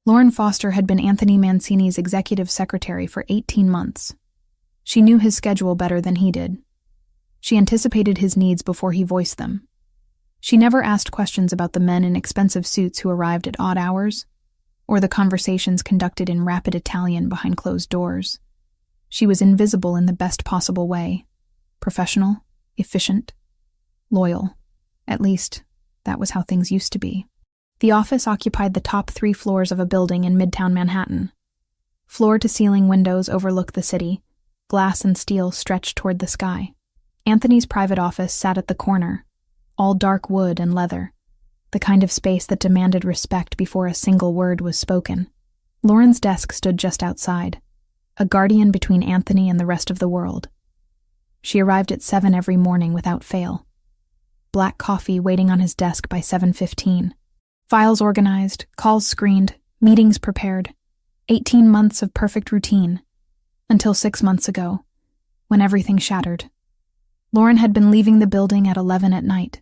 Lauren Foster had been Anthony Mancini's executive secretary for 18 months. She knew his schedule better than he did. She anticipated his needs before he voiced them. She never asked questions about the men in expensive suits who arrived at odd hours, or the conversations conducted in rapid Italian behind closed doors. She was invisible in the best possible way. Professional, efficient, loyal. At least, that was how things used to be. The office occupied the top 3 floors of a building in Midtown Manhattan. Floor-to-ceiling windows overlooked the city. Glass and steel stretched toward the sky. Anthony's private office sat at the corner, all dark wood and leather, the kind of space that demanded respect before a single word was spoken. Lauren's desk stood just outside, a guardian between Anthony and the rest of the world. She arrived at 7 every morning without fail. Black coffee waiting on his desk by 7:15. Files organized, calls screened, meetings prepared. 18 months of perfect routine. Until 6 months ago, when everything shattered. Lauren had been leaving the building at 11 at night,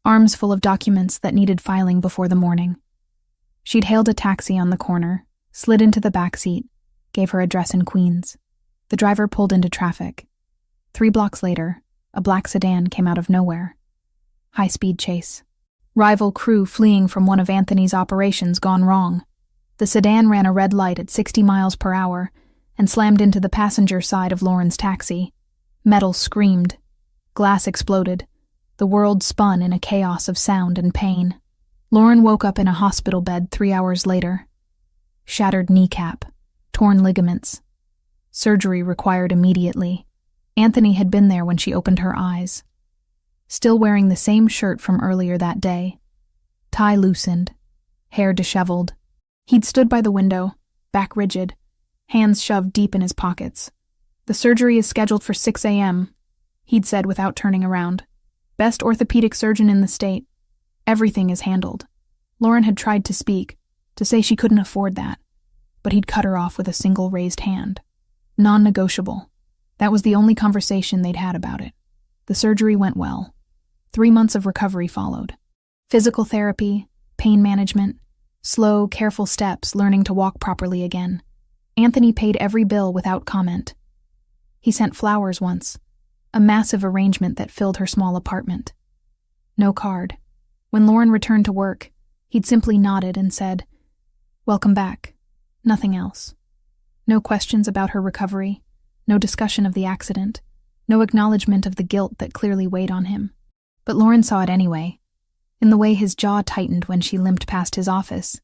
arms full of documents that needed filing before the morning. She'd hailed a taxi on the corner, slid into the back seat, gave her address in Queens. The driver pulled into traffic. 3 blocks later, a black sedan came out of nowhere. High-speed chase. Rival crew fleeing from one of Anthony's operations gone wrong. The sedan ran a red light at 60 miles per hour and slammed into the passenger side of Lauren's taxi. Metal screamed. Glass exploded. The world spun in a chaos of sound and pain. Lauren woke up in a hospital bed 3 hours later. Shattered kneecap, torn ligaments. Surgery required immediately. Anthony had been there when she opened her eyes. Still wearing the same shirt from earlier that day. Tie loosened, hair disheveled. He'd stood by the window, back rigid, hands shoved deep in his pockets. "The surgery is scheduled for 6 a.m., he'd said without turning around. "Best orthopedic surgeon in the state. Everything is handled." Lauren had tried to speak, to say she couldn't afford that, but he'd cut her off with a single raised hand. Non-negotiable. That was the only conversation they'd had about it. The surgery went well. 3 months of recovery followed. Physical therapy, pain management, slow, careful steps learning to walk properly again. Anthony paid every bill without comment. He sent flowers once, a massive arrangement that filled her small apartment. No card. When Lauren returned to work, he'd simply nodded and said, "Welcome back." Nothing else. No questions about her recovery, no discussion of the accident, no acknowledgement of the guilt that clearly weighed on him. But Lauren saw it anyway, in the way his jaw tightened when she limped past his office,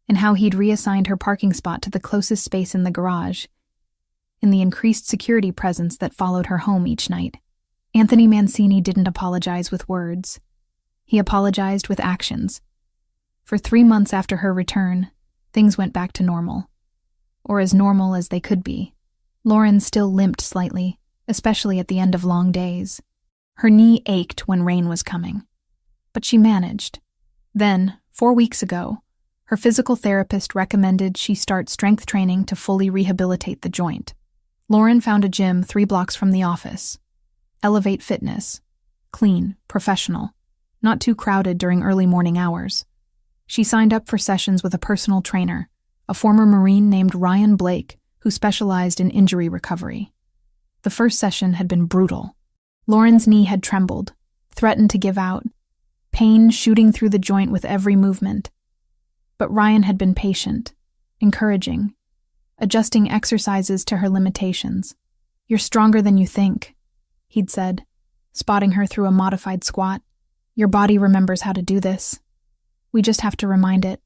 and how he'd reassigned her parking spot to the closest space in the garage, in the increased security presence that followed her home each night. Anthony Mancini didn't apologize with words. He apologized with actions. For 3 months after her return, things went back to normal. Or as normal as they could be. Lauren still limped slightly, especially at the end of long days. Her knee ached when rain was coming. But she managed. Then, 4 weeks ago, her physical therapist recommended she start strength training to fully rehabilitate the joint. Lauren found a gym 3 blocks from the office. Elevate Fitness. Clean, professional. Not too crowded during early morning hours. She signed up for sessions with a personal trainer, a former Marine named Ryan Blake, who specialized in injury recovery. The first session had been brutal. Lauren's knee had trembled, threatened to give out, pain shooting through the joint with every movement. But Ryan had been patient, encouraging, adjusting exercises to her limitations. "You're stronger than you think," he'd said, spotting her through a modified squat. "Your body remembers how to do this. We just have to remind it."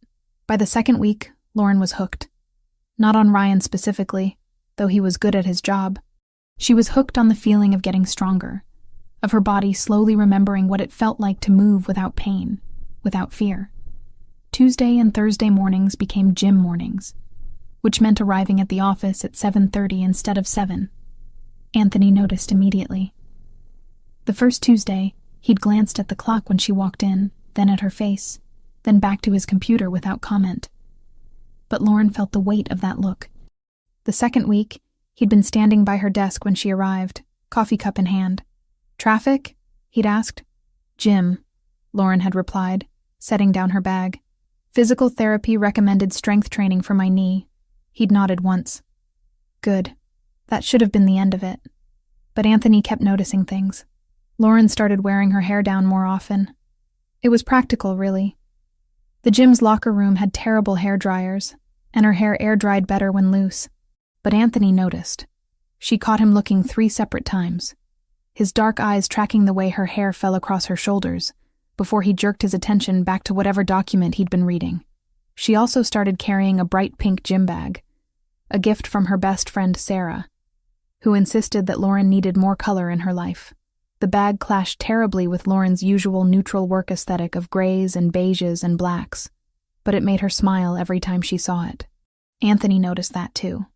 By the 2nd week, Lauren was hooked. Not on Ryan specifically, though he was good at his job. She was hooked on the feeling of getting stronger, of her body slowly remembering what it felt like to move without pain, without fear. Tuesday and Thursday mornings became gym mornings, which meant arriving at the office at 7:30 instead of 7. Anthony noticed immediately. The first Tuesday, he'd glanced at the clock when she walked in, then at her face, then back to his computer without comment. But Lauren felt the weight of that look. The 2nd week, he'd been standing by her desk when she arrived, coffee cup in hand. "Traffic?" he'd asked. "Gym," Lauren had replied, setting down her bag. Physical therapy recommended strength training for my knee. He'd nodded once. Good. That should have been the end of it. But Anthony kept noticing things. Lauren started wearing her hair down more often. It was practical, really. The gym's locker room had terrible hair dryers, and her hair air-dried better when loose. But Anthony noticed. She caught him looking 3 separate times, his dark eyes tracking the way her hair fell across her shoulders, before he jerked his attention back to whatever document he'd been reading. She also started carrying a bright pink gym bag, a gift from her best friend Sarah, who insisted that Lauren needed more color in her life. The bag clashed terribly with Lauren's usual neutral work aesthetic of grays and beiges and blacks, but it made her smile every time she saw it. Anthony noticed that too.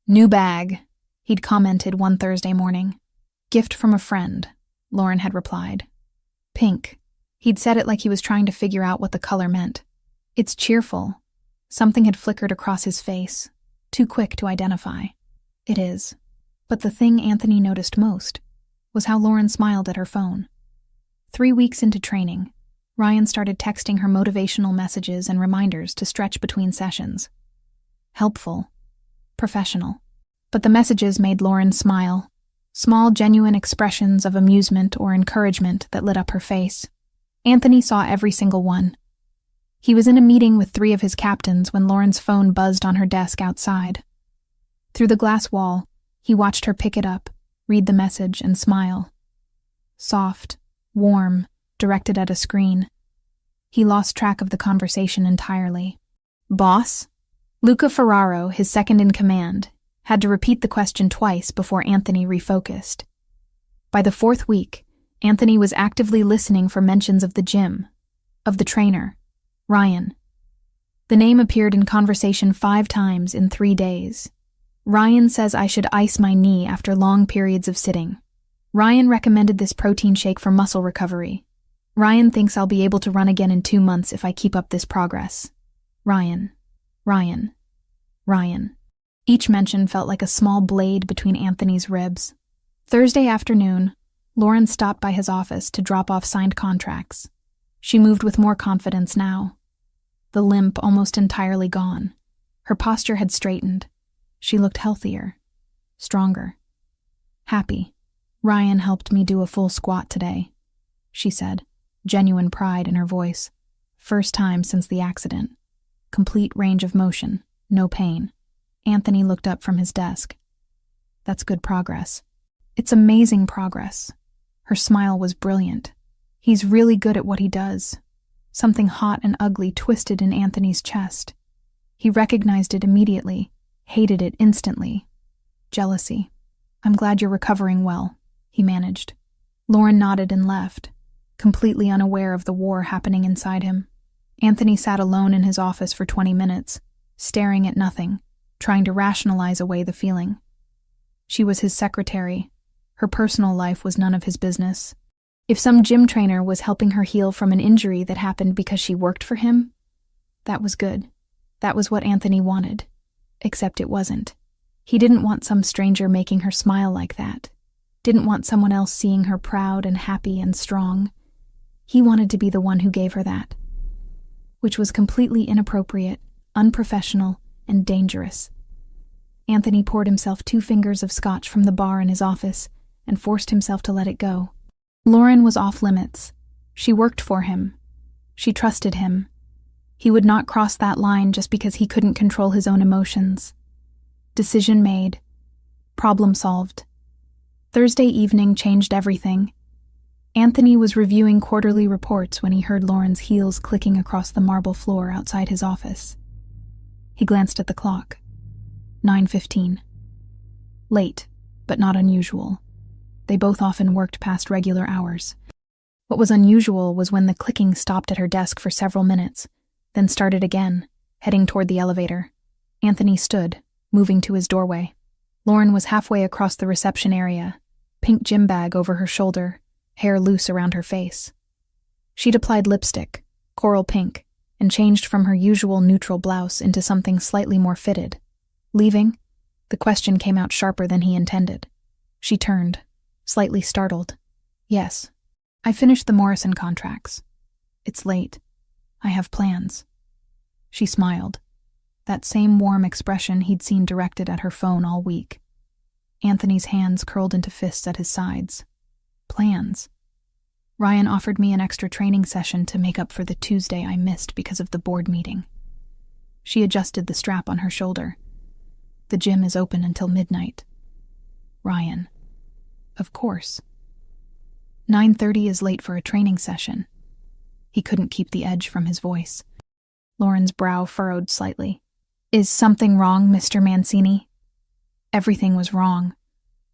New bag, he'd commented one Thursday morning. Gift from a friend, Lauren had replied. Pink. He'd said it like he was trying to figure out what the color meant. It's cheerful. Something had flickered across his face, too quick to identify. It is. But the thing Anthony noticed most was how Lauren smiled at her phone. 3 weeks into training, Ryan started texting her motivational messages and reminders to stretch between sessions. Helpful. Professional. But the messages made Lauren smile. Small, genuine expressions of amusement or encouragement that lit up her face. Anthony saw every single one. He was in a meeting with 3 of his captains when Lauren's phone buzzed on her desk outside. Through the glass wall, he watched her pick it up, read the message, and smile. Soft, warm, directed at a screen. He lost track of the conversation entirely. Boss? Luca Ferraro, his second-in-command, had to repeat the question twice before Anthony refocused. By the 4th week, Anthony was actively listening for mentions of the gym, of the trainer, Ryan. The name appeared in conversation 5 times in 3 days. Ryan says I should ice my knee after long periods of sitting. Ryan recommended this protein shake for muscle recovery. Ryan thinks I'll be able to run again in 2 months if I keep up this progress. Ryan. Ryan. Ryan. Each mention felt like a small blade between Anthony's ribs. Thursday afternoon, Lauren stopped by his office to drop off signed contracts. She moved with more confidence now. The limp almost entirely gone. Her posture had straightened. She looked healthier, stronger, happy. Ryan helped me do a full squat today, she said, genuine pride in her voice. First time since the accident. Complete range of motion, no pain. Anthony looked up from his desk. That's good progress. It's amazing progress. Her smile was brilliant. He's really good at what he does. Something hot and ugly twisted in Anthony's chest. He recognized it immediately. Hated it instantly. Jealousy. I'm glad you're recovering well, he managed. Lauren nodded and left, completely unaware of the war happening inside him. Anthony sat alone in his office for 20 minutes, staring at nothing, trying to rationalize away the feeling. She was his secretary. Her personal life was none of his business. If some gym trainer was helping her heal from an injury that happened because she worked for him, that was good. That was what Anthony wanted. Except it wasn't. He didn't want some stranger making her smile like that. Didn't want someone else seeing her proud and happy and strong. He wanted to be the one who gave her that. Which was completely inappropriate, unprofessional, and dangerous. Anthony poured himself 2 fingers of scotch from the bar in his office and forced himself to let it go. Lauren was off limits. She worked for him. She trusted him. He would not cross that line just because he couldn't control his own emotions. Decision made. Problem solved. Thursday evening changed everything. Anthony was reviewing quarterly reports when he heard Lauren's heels clicking across the marble floor outside his office. He glanced at the clock. 9:15. Late, but not unusual. They both often worked past regular hours. What was unusual was when the clicking stopped at her desk for several minutes, then started again, heading toward the elevator. Anthony stood, moving to his doorway. Lauren was halfway across the reception area, pink gym bag over her shoulder, hair loose around her face. She'd applied lipstick, coral pink, and changed from her usual neutral blouse into something slightly more fitted. Leaving? The question came out sharper than he intended. She turned, slightly startled. Yes. I finished the Morrison contracts. It's late. I have plans. She smiled, that same warm expression he'd seen directed at her phone all week. Anthony's hands curled into fists at his sides. Plans. Ryan offered me an extra training session to make up for the Tuesday I missed because of the board meeting. She adjusted the strap on her shoulder. The gym is open until midnight. Ryan. Of course. 9:30 is late for a training session. He couldn't keep the edge from his voice. Lauren's brow furrowed slightly. Is something wrong, Mr. Mancini? Everything was wrong,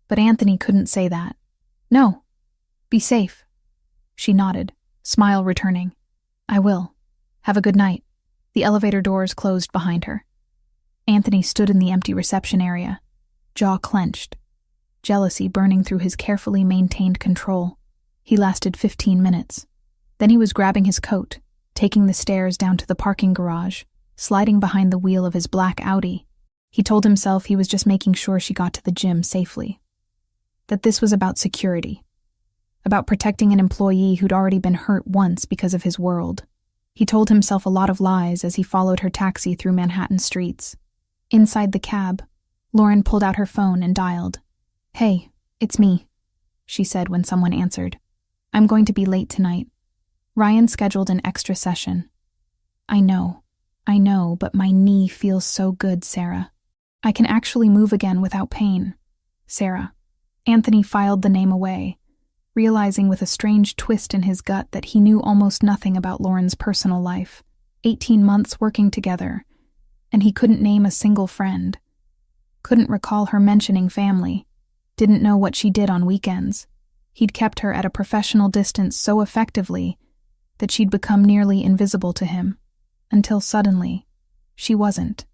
but Anthony couldn't say that. No. Be safe. She nodded, smile returning. I will. Have a good night. The elevator doors closed behind her. Anthony stood in the empty reception area, jaw clenched, jealousy burning through his carefully maintained control. He lasted 15 minutes. Then he was grabbing his coat, taking the stairs down to the parking garage, sliding behind the wheel of his black Audi. He told himself he was just making sure she got to the gym safely. That this was about security. About protecting an employee who'd already been hurt once because of his world. He told himself a lot of lies as he followed her taxi through Manhattan streets. Inside the cab, Lauren pulled out her phone and dialed. Hey, it's me, she said when someone answered. I'm going to be late tonight. Ryan scheduled an extra session. I know, but my knee feels so good, Sarah. I can actually move again without pain. Sarah. Anthony filed the name away, realizing with a strange twist in his gut that he knew almost nothing about Lauren's personal life. 18 months working together, and he couldn't name a single friend. Couldn't recall her mentioning family. Didn't know what she did on weekends. He'd kept her at a professional distance so effectively that she'd become nearly invisible to him. Until suddenly, she wasn't.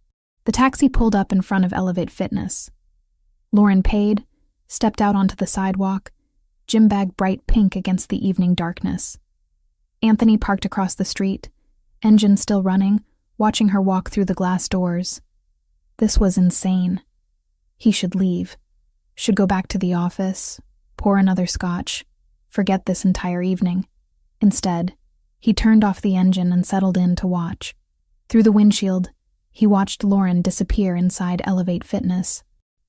The taxi pulled up in front of Elevate Fitness. Lauren paid, stepped out onto the sidewalk, gym bag bright pink against the evening darkness. Anthony parked across the street, engine still running, watching her walk through the glass doors. This was insane. He should leave. Should go back to the office, pour another scotch, forget this entire evening. Instead, he turned off the engine and settled in to watch. Through the windshield, he watched Lauren disappear inside Elevate Fitness.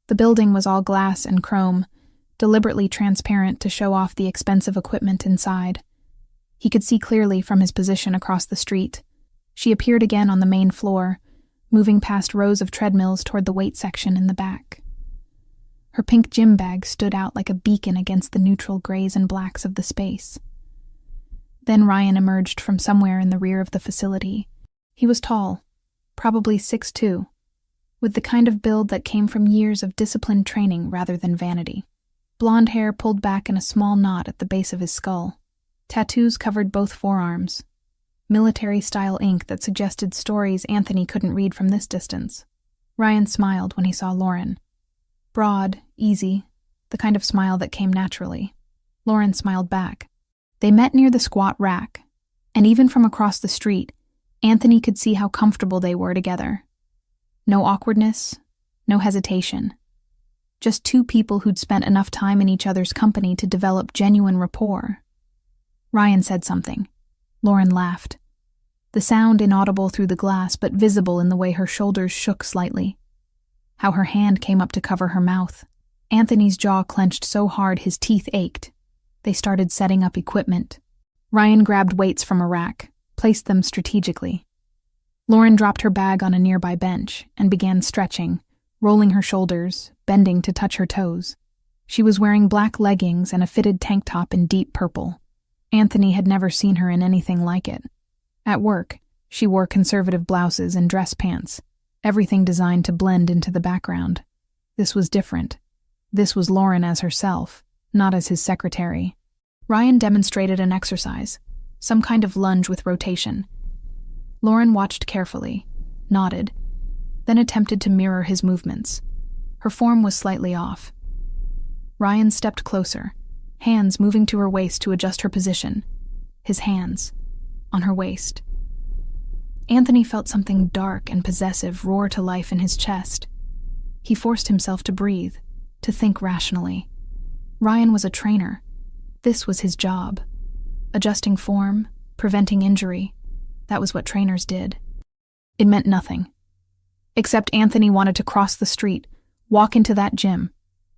The building was all glass and chrome, deliberately transparent to show off the expensive equipment inside. He could see clearly from his position across the street. She appeared again on the main floor, moving past rows of treadmills toward the weight section in the back. Her pink gym bag stood out like a beacon against the neutral grays and blacks of the space. Then Ryan emerged from somewhere in the rear of the facility. He was tall, probably 6'2", with the kind of build that came from years of disciplined training rather than vanity. Blonde hair pulled back in a small knot at the base of his skull. Tattoos covered both forearms. Military-style ink that suggested stories Anthony couldn't read from this distance. Ryan smiled when he saw Lauren. Broad, easy, the kind of smile that came naturally. Lauren smiled back. They met near the squat rack, and even from across the street, Anthony could see how comfortable they were together. No awkwardness, no hesitation. Just two people who'd spent enough time in each other's company to develop genuine rapport. Ryan said something. Lauren laughed. The sound inaudible through the glass but visible in the way her shoulders shook slightly. How her hand came up to cover her mouth. Anthony's jaw clenched so hard his teeth ached. They started setting up equipment. Ryan grabbed weights from a rack, placed them strategically. Lauren dropped her bag on a nearby bench and began stretching, rolling her shoulders, bending to touch her toes. She was wearing black leggings and a fitted tank top in deep purple. Anthony had never seen her in anything like it. At work, she wore conservative blouses and dress pants, everything designed to blend into the background. This was different. This was Lauren as herself, not as his secretary. Ryan demonstrated an exercise, some kind of lunge with rotation. Lauren watched carefully, nodded, then attempted to mirror his movements. Her form was slightly off. Ryan stepped closer, hands moving to her waist to adjust her position. His hands, on her waist. Anthony felt something dark and possessive roar to life in his chest. He forced himself to breathe, to think rationally. Ryan was a trainer. This was his job. Adjusting form, preventing injury. That was what trainers did. It meant nothing. Except Anthony wanted to cross the street, walk into that gym,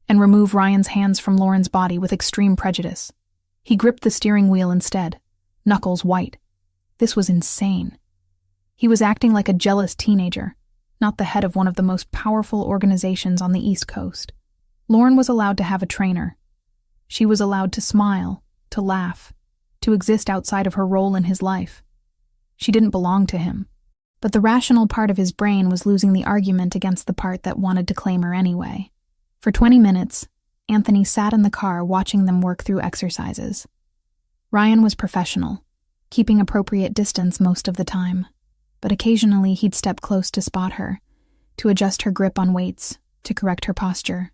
and remove Ryan's hands from Lauren's body with extreme prejudice. He gripped the steering wheel instead, knuckles white. This was insane. He was acting like a jealous teenager, not the head of one of the most powerful organizations on the East Coast. Lauren was allowed to have a trainer. She was allowed to smile, to laugh, to exist outside of her role in his life. She didn't belong to him. But the rational part of his brain was losing the argument against the part that wanted to claim her anyway. For 20 minutes, Anthony sat in the car watching them work through exercises. Ryan was professional, keeping appropriate distance most of the time, but occasionally he'd step close to spot her, to adjust her grip on weights, to correct her posture.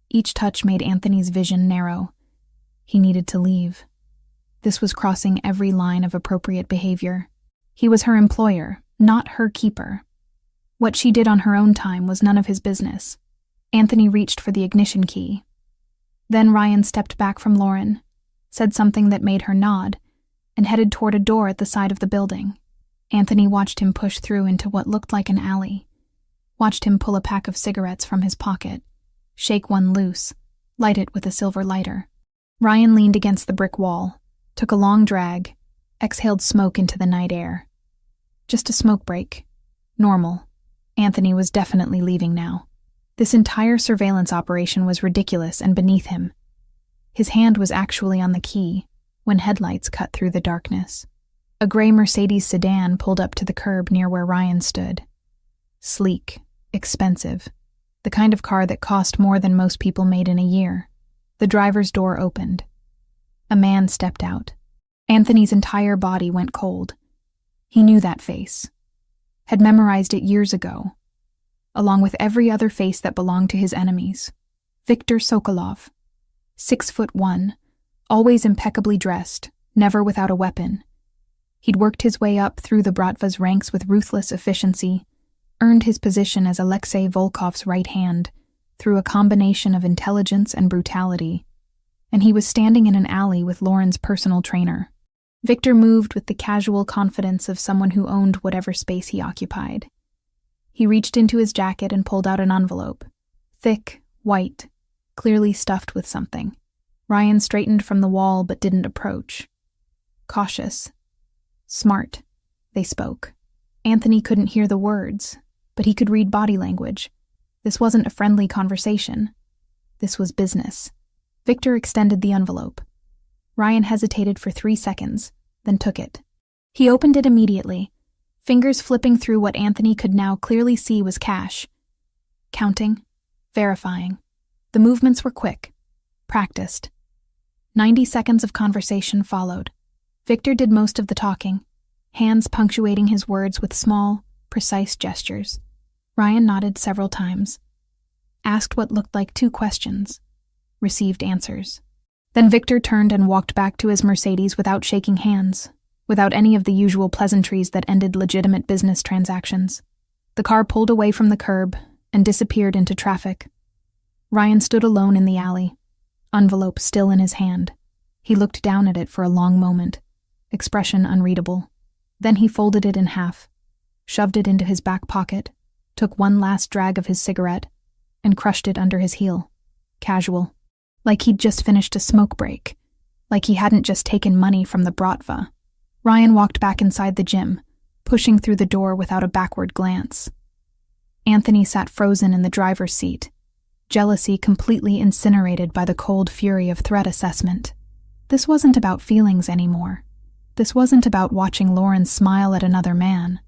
Each touch made Anthony's vision narrow. He needed to leave. This was crossing every line of appropriate behavior. He was her employer, not her keeper. What she did on her own time was none of his business. Anthony reached for the ignition key. Then Ryan stepped back from Lauren, said something that made her nod, and headed toward a door at the side of the building. Anthony watched him push through into what looked like an alley, watched him pull a pack of cigarettes from his pocket, shake one loose, light it with a silver lighter. Ryan leaned against the brick wall, took a long drag, exhaled smoke into the night air. Just a smoke break. Normal. Anthony was definitely leaving now. This entire surveillance operation was ridiculous and beneath him. His hand was actually on the key when headlights cut through the darkness. A gray Mercedes sedan pulled up to the curb near where Ryan stood. Sleek, expensive, the kind of car that cost more than most people made in a year. The driver's door opened. A man stepped out. Anthony's entire body went cold. He knew that face, had memorized it years ago, along with every other face that belonged to his enemies. Viktor Sokolov, 6'1", always impeccably dressed, never without a weapon. He'd worked his way up through the Bratva's ranks with ruthless efficiency, earned his position as Alexei Volkov's right hand through a combination of intelligence and brutality, and he was standing in an alley with Lauren's personal trainer. Viktor moved with the casual confidence of someone who owned whatever space he occupied. He reached into his jacket and pulled out an envelope. Thick, white, clearly stuffed with something. Ryan straightened from the wall but didn't approach. Cautious. Smart. They spoke. Anthony couldn't hear the words, but he could read body language. This wasn't a friendly conversation. This was business. Viktor extended the envelope. Ryan hesitated for 3 seconds, then took it. He opened it immediately, fingers flipping through what Anthony could now clearly see was cash. Counting, verifying. The movements were quick, practiced. 90 seconds of conversation followed. Viktor did most of the talking, hands punctuating his words with small, precise gestures. Ryan nodded several times, asked what looked like 2 questions, received answers. Then Viktor turned and walked back to his Mercedes without shaking hands, without any of the usual pleasantries that ended legitimate business transactions. The car pulled away from the curb and disappeared into traffic. Ryan stood alone in the alley, envelope still in his hand. He looked down at it for a long moment, expression unreadable. Then he folded it in half, shoved it into his back pocket, took one last drag of his cigarette, and crushed it under his heel. Casual. Like he'd just finished a smoke break. Like he hadn't just taken money from the Bratva. Ryan walked back inside the gym, pushing through the door without a backward glance. Anthony sat frozen in the driver's seat, jealousy completely incinerated by the cold fury of threat assessment. This wasn't about feelings anymore. This wasn't about watching Lauren smile at another man.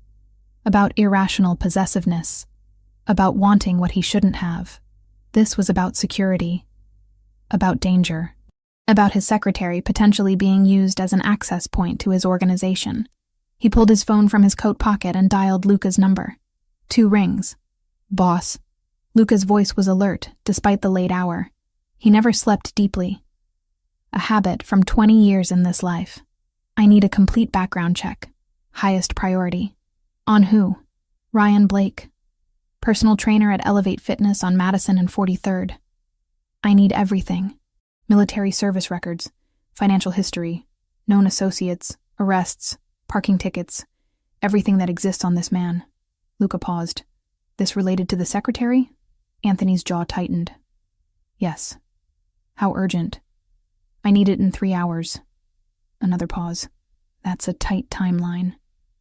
About irrational possessiveness. About wanting what he shouldn't have. This was about security. About danger. About his secretary potentially being used as an access point to his organization. He pulled his phone from his coat pocket and dialed Luca's number. 2 rings. Boss. Luca's voice was alert, despite the late hour. He never slept deeply. A habit from 20 years in this life. I need a complete background check. Highest priority. On who? Ryan Blake. Personal trainer at Elevate Fitness on Madison and 43rd. I need everything. Military service records, financial history, known associates, arrests, parking tickets, everything that exists on this man. Luca paused. This related to the secretary? Anthony's jaw tightened. Yes. How urgent? I need it in 3 hours. Another pause. That's a tight timeline.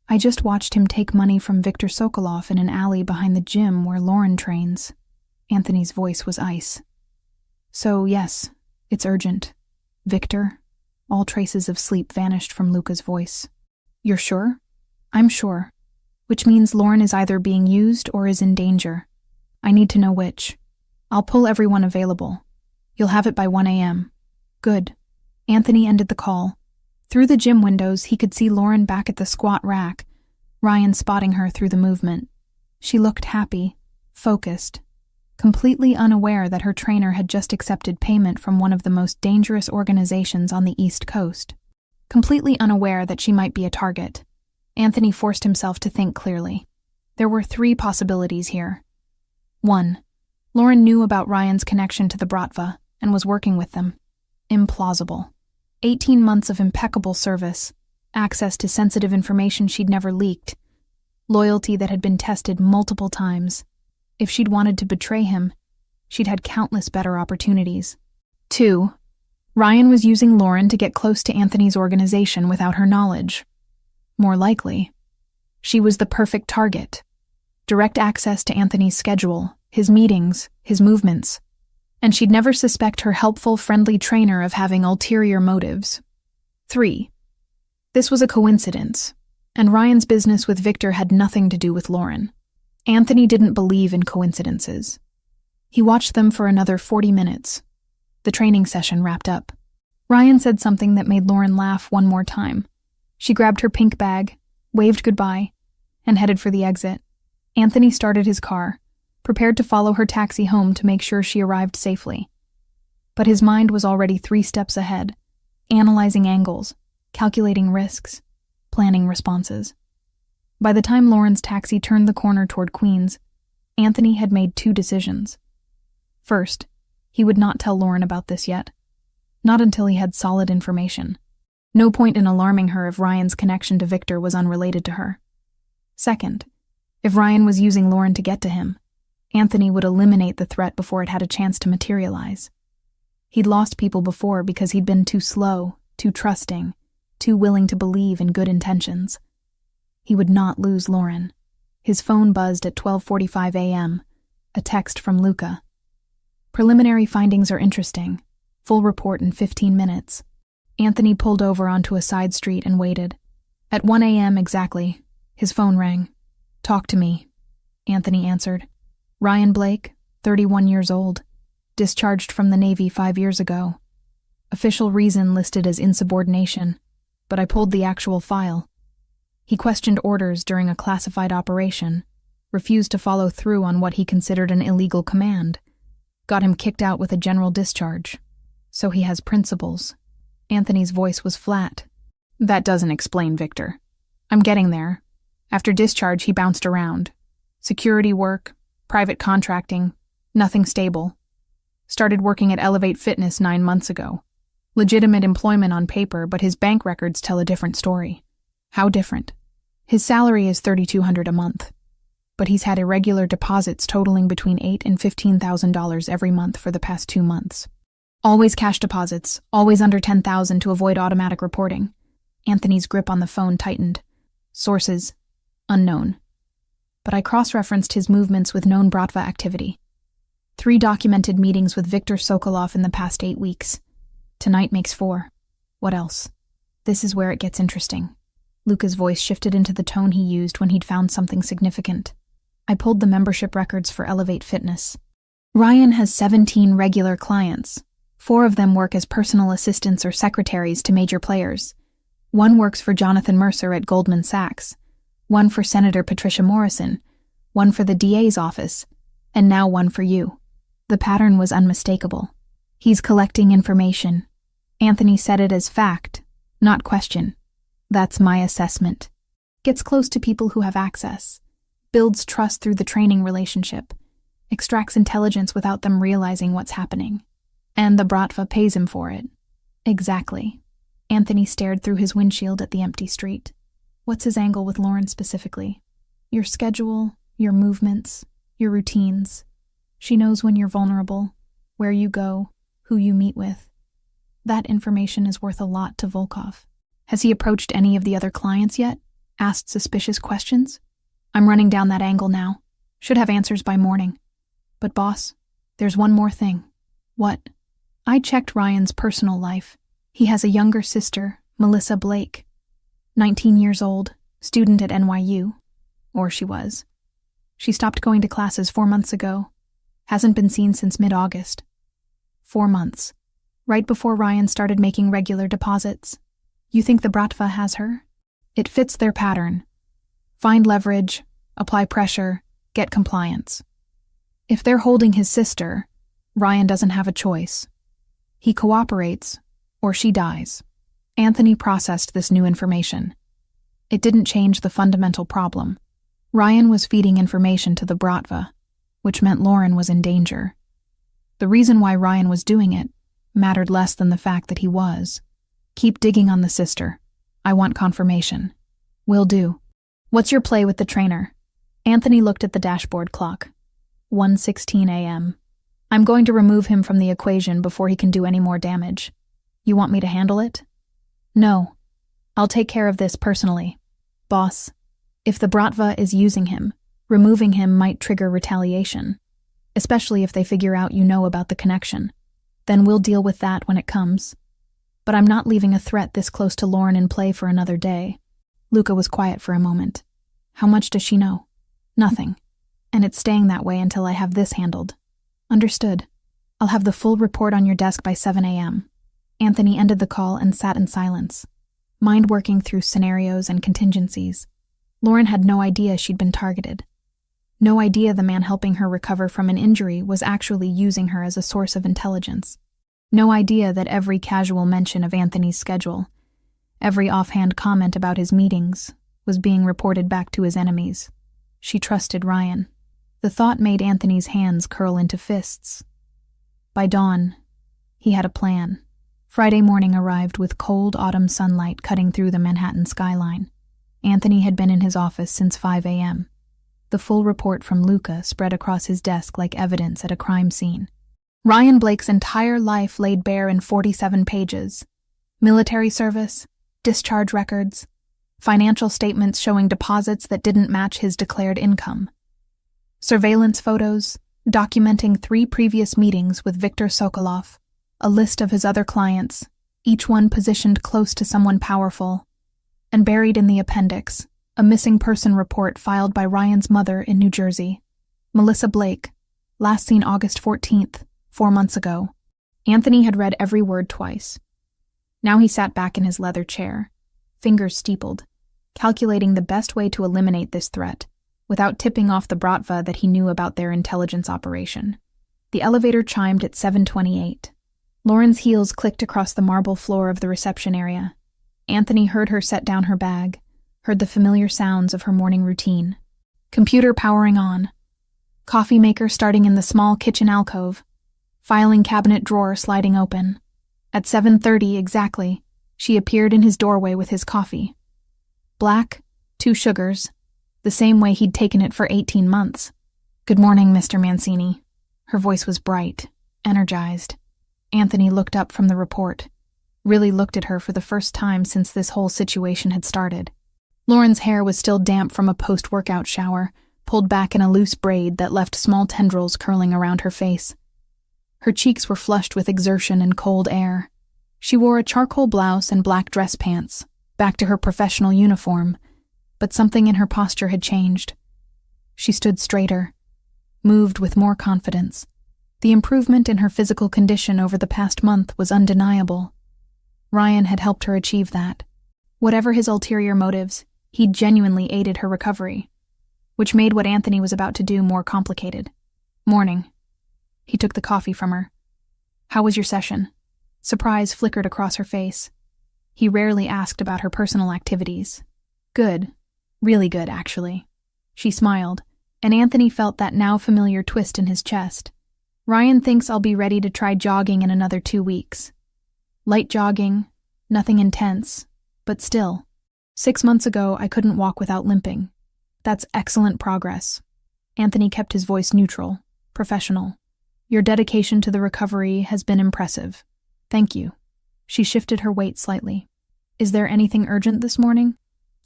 I just watched him take money from Viktor Sokolov in an alley behind the gym where Lauren trains. Anthony's voice was ice. So, yes, it's urgent. Viktor? All traces of sleep vanished from Luca's voice. You're sure? I'm sure. Which means Lauren is either being used or is in danger. I need to know which. I'll pull everyone available. You'll have it by 1 a.m. Good. Anthony ended the call. Through the gym windows, he could see Lauren back at the squat rack, Ryan spotting her through the movement. She looked happy, focused, completely unaware that her trainer had just accepted payment from one of the most dangerous organizations on the East Coast. Completely unaware that she might be a target, Anthony forced himself to think clearly. There were 3 possibilities here. 1. Lauren knew about Ryan's connection to the Bratva and was working with them. Implausible. 18 months of impeccable service, access to sensitive information she'd never leaked, loyalty that had been tested multiple times. If she'd wanted to betray him, she'd had countless better opportunities. 2. Ryan was using Lauren to get close to Anthony's organization without her knowledge. More likely, she was the perfect target. Direct access to Anthony's schedule, his meetings, his movements. And she'd never suspect her helpful, friendly trainer of having ulterior motives. 3. This was a coincidence, and Ryan's business with Viktor had nothing to do with Lauren. Anthony didn't believe in coincidences. He watched them for another 40 minutes. The training session wrapped up. Ryan said something that made Lauren laugh one more time. She grabbed her pink bag, waved goodbye, and headed for the exit. Anthony started his car, prepared to follow her taxi home to make sure she arrived safely. But his mind was already 3 steps ahead, analyzing angles, calculating risks, planning responses. By the time Lauren's taxi turned the corner toward Queens, Anthony had made 2 decisions. First, he would not tell Lauren about this yet. Not until he had solid information. No point in alarming her if Ryan's connection to Viktor was unrelated to her. Second, if Ryan was using Lauren to get to him, Anthony would eliminate the threat before it had a chance to materialize. He'd lost people before because he'd been too slow, too trusting, too willing to believe in good intentions. He would not lose Lauren. His phone buzzed at 12:45 a.m., a text from Luca. Preliminary findings are interesting. Full report in 15 minutes. Anthony pulled over onto a side street and waited. At 1 a.m. exactly, his phone rang. Talk to me, Anthony answered. Ryan Blake, 31 years old. Discharged from the Navy 5 years ago. Official reason listed as insubordination, but I pulled the actual file. He questioned orders during a classified operation, refused to follow through on what he considered an illegal command, got him kicked out with a general discharge. So he has principles. Anthony's voice was flat. That doesn't explain Viktor. I'm getting there. After discharge, he bounced around. Security work, private contracting, nothing stable. Started working at Elevate Fitness 9 months ago. Legitimate employment on paper, but his bank records tell a different story. How different? His salary is $3,200 a month, but he's had irregular deposits totaling between $8,000 and $15,000 every month for the past 2 months. Always cash deposits, always under $10,000 to avoid automatic reporting. Anthony's grip on the phone tightened. Sources, unknown. But I cross-referenced his movements with known Bratva activity. 3 documented meetings with Viktor Sokolov in the past 8 weeks. Tonight makes 4. What else? This is where it gets interesting. Luca's voice shifted into the tone he used when he'd found something significant. I pulled the membership records for Elevate Fitness. Ryan has 17 regular clients. 4 of them work as personal assistants or secretaries to major players. 1 works for Jonathan Mercer at Goldman Sachs, 1 for Senator Patricia Morrison, 1 for the DA's office, and now 1 for you. The pattern was unmistakable. He's collecting information. Anthony said it as fact, not question. That's my assessment. Gets close to people who have access, builds trust through the training relationship, extracts intelligence without them realizing what's happening. And the Bratva pays him for it. Exactly. Anthony stared through his windshield at the empty street. What's his angle with Lauren specifically? Your schedule, your movements, your routines. She knows when you're vulnerable, where you go, who you meet with. That information is worth a lot to Volkov. Has he approached any of the other clients yet? Asked suspicious questions? I'm running down that angle now. Should have answers by morning. But boss, there's one more thing. What? I checked Ryan's personal life. He has a younger sister, Melissa Blake. 19 years old, student at NYU. Or she was. She stopped going to classes 4 months ago. Hasn't been seen since mid-August. 4 months. Right before Ryan started making regular deposits. You think the Bratva has her? It fits their pattern. Find leverage, apply pressure, get compliance. If they're holding his sister, Ryan doesn't have a choice. He cooperates, or she dies. Anthony processed this new information. It didn't change the fundamental problem. Ryan was feeding information to the Bratva, which meant Lauren was in danger. The reason why Ryan was doing it mattered less than the fact that he was. Keep digging on the sister. I want confirmation. Will do. What's your play with the trainer? Anthony looked at the dashboard clock. 1:16 a.m. I'm going to remove him from the equation before he can do any more damage. You want me to handle it? No. I'll take care of this personally. Boss, if the Bratva is using him, removing him might trigger retaliation, especially if they figure out you know about the connection. Then we'll deal with that when it comes. But I'm not leaving a threat this close to Lauren in play for another day. Luca was quiet for a moment. How much does she know? Nothing. And it's staying that way until I have this handled. Understood. I'll have the full report on your desk by 7 a.m. Anthony ended the call and sat in silence, mind working through scenarios and contingencies. Lauren had no idea she'd been targeted. No idea the man helping her recover from an injury was actually using her as a source of intelligence. No idea that every casual mention of Anthony's schedule, every offhand comment about his meetings, was being reported back to his enemies. She trusted Ryan. The thought made Anthony's hands curl into fists. By dawn, he had a plan. Friday morning arrived with cold autumn sunlight cutting through the Manhattan skyline. Anthony had been in his office since 5 a.m. The full report from Luca spread across his desk like evidence at a crime scene. Ryan Blake's entire life laid bare in 47 pages. Military service, discharge records, financial statements showing deposits that didn't match his declared income, surveillance photos documenting 3 previous meetings with Viktor Sokolov, a list of his other clients, each one positioned close to someone powerful, and buried in the appendix, a missing person report filed by Ryan's mother in New Jersey, Melissa Blake, last seen August 14th, 4 months ago. Anthony had read every word twice. Now he sat back in his leather chair, fingers steepled, calculating the best way to eliminate this threat, without tipping off the Bratva that he knew about their intelligence operation. The elevator chimed at 7:28. Lauren's heels clicked across the marble floor of the reception area. Anthony heard her set down her bag, heard the familiar sounds of her morning routine. Computer powering on. Coffee maker starting in the small kitchen alcove. Filing cabinet drawer sliding open. At 7:30 exactly, she appeared in his doorway with his coffee. Black, 2 sugars, the same way he'd taken it for 18 months. Good morning, Mr. Mancini. Her voice was bright, energized. Anthony looked up from the report, really looked at her for the first time since this whole situation had started. Lauren's hair was still damp from a post-workout shower, pulled back in a loose braid that left small tendrils curling around her face. Her cheeks were flushed with exertion and cold air. She wore a charcoal blouse and black dress pants, back to her professional uniform, but something in her posture had changed. She stood straighter, moved with more confidence. The improvement in her physical condition over the past month was undeniable. Ryan had helped her achieve that. Whatever his ulterior motives, he'd genuinely aided her recovery, which made what Anthony was about to do more complicated. Morning. He took the coffee from her. How was your session? Surprise flickered across her face. He rarely asked about her personal activities. Good. Really good, actually. She smiled, and Anthony felt that now familiar twist in his chest. Ryan thinks I'll be ready to try jogging in another 2 weeks. Light jogging, nothing intense, but still. 6 months ago, I couldn't walk without limping. That's excellent progress. Anthony kept his voice neutral, professional. Your dedication to the recovery has been impressive. Thank you. She shifted her weight slightly. Is there anything urgent this morning?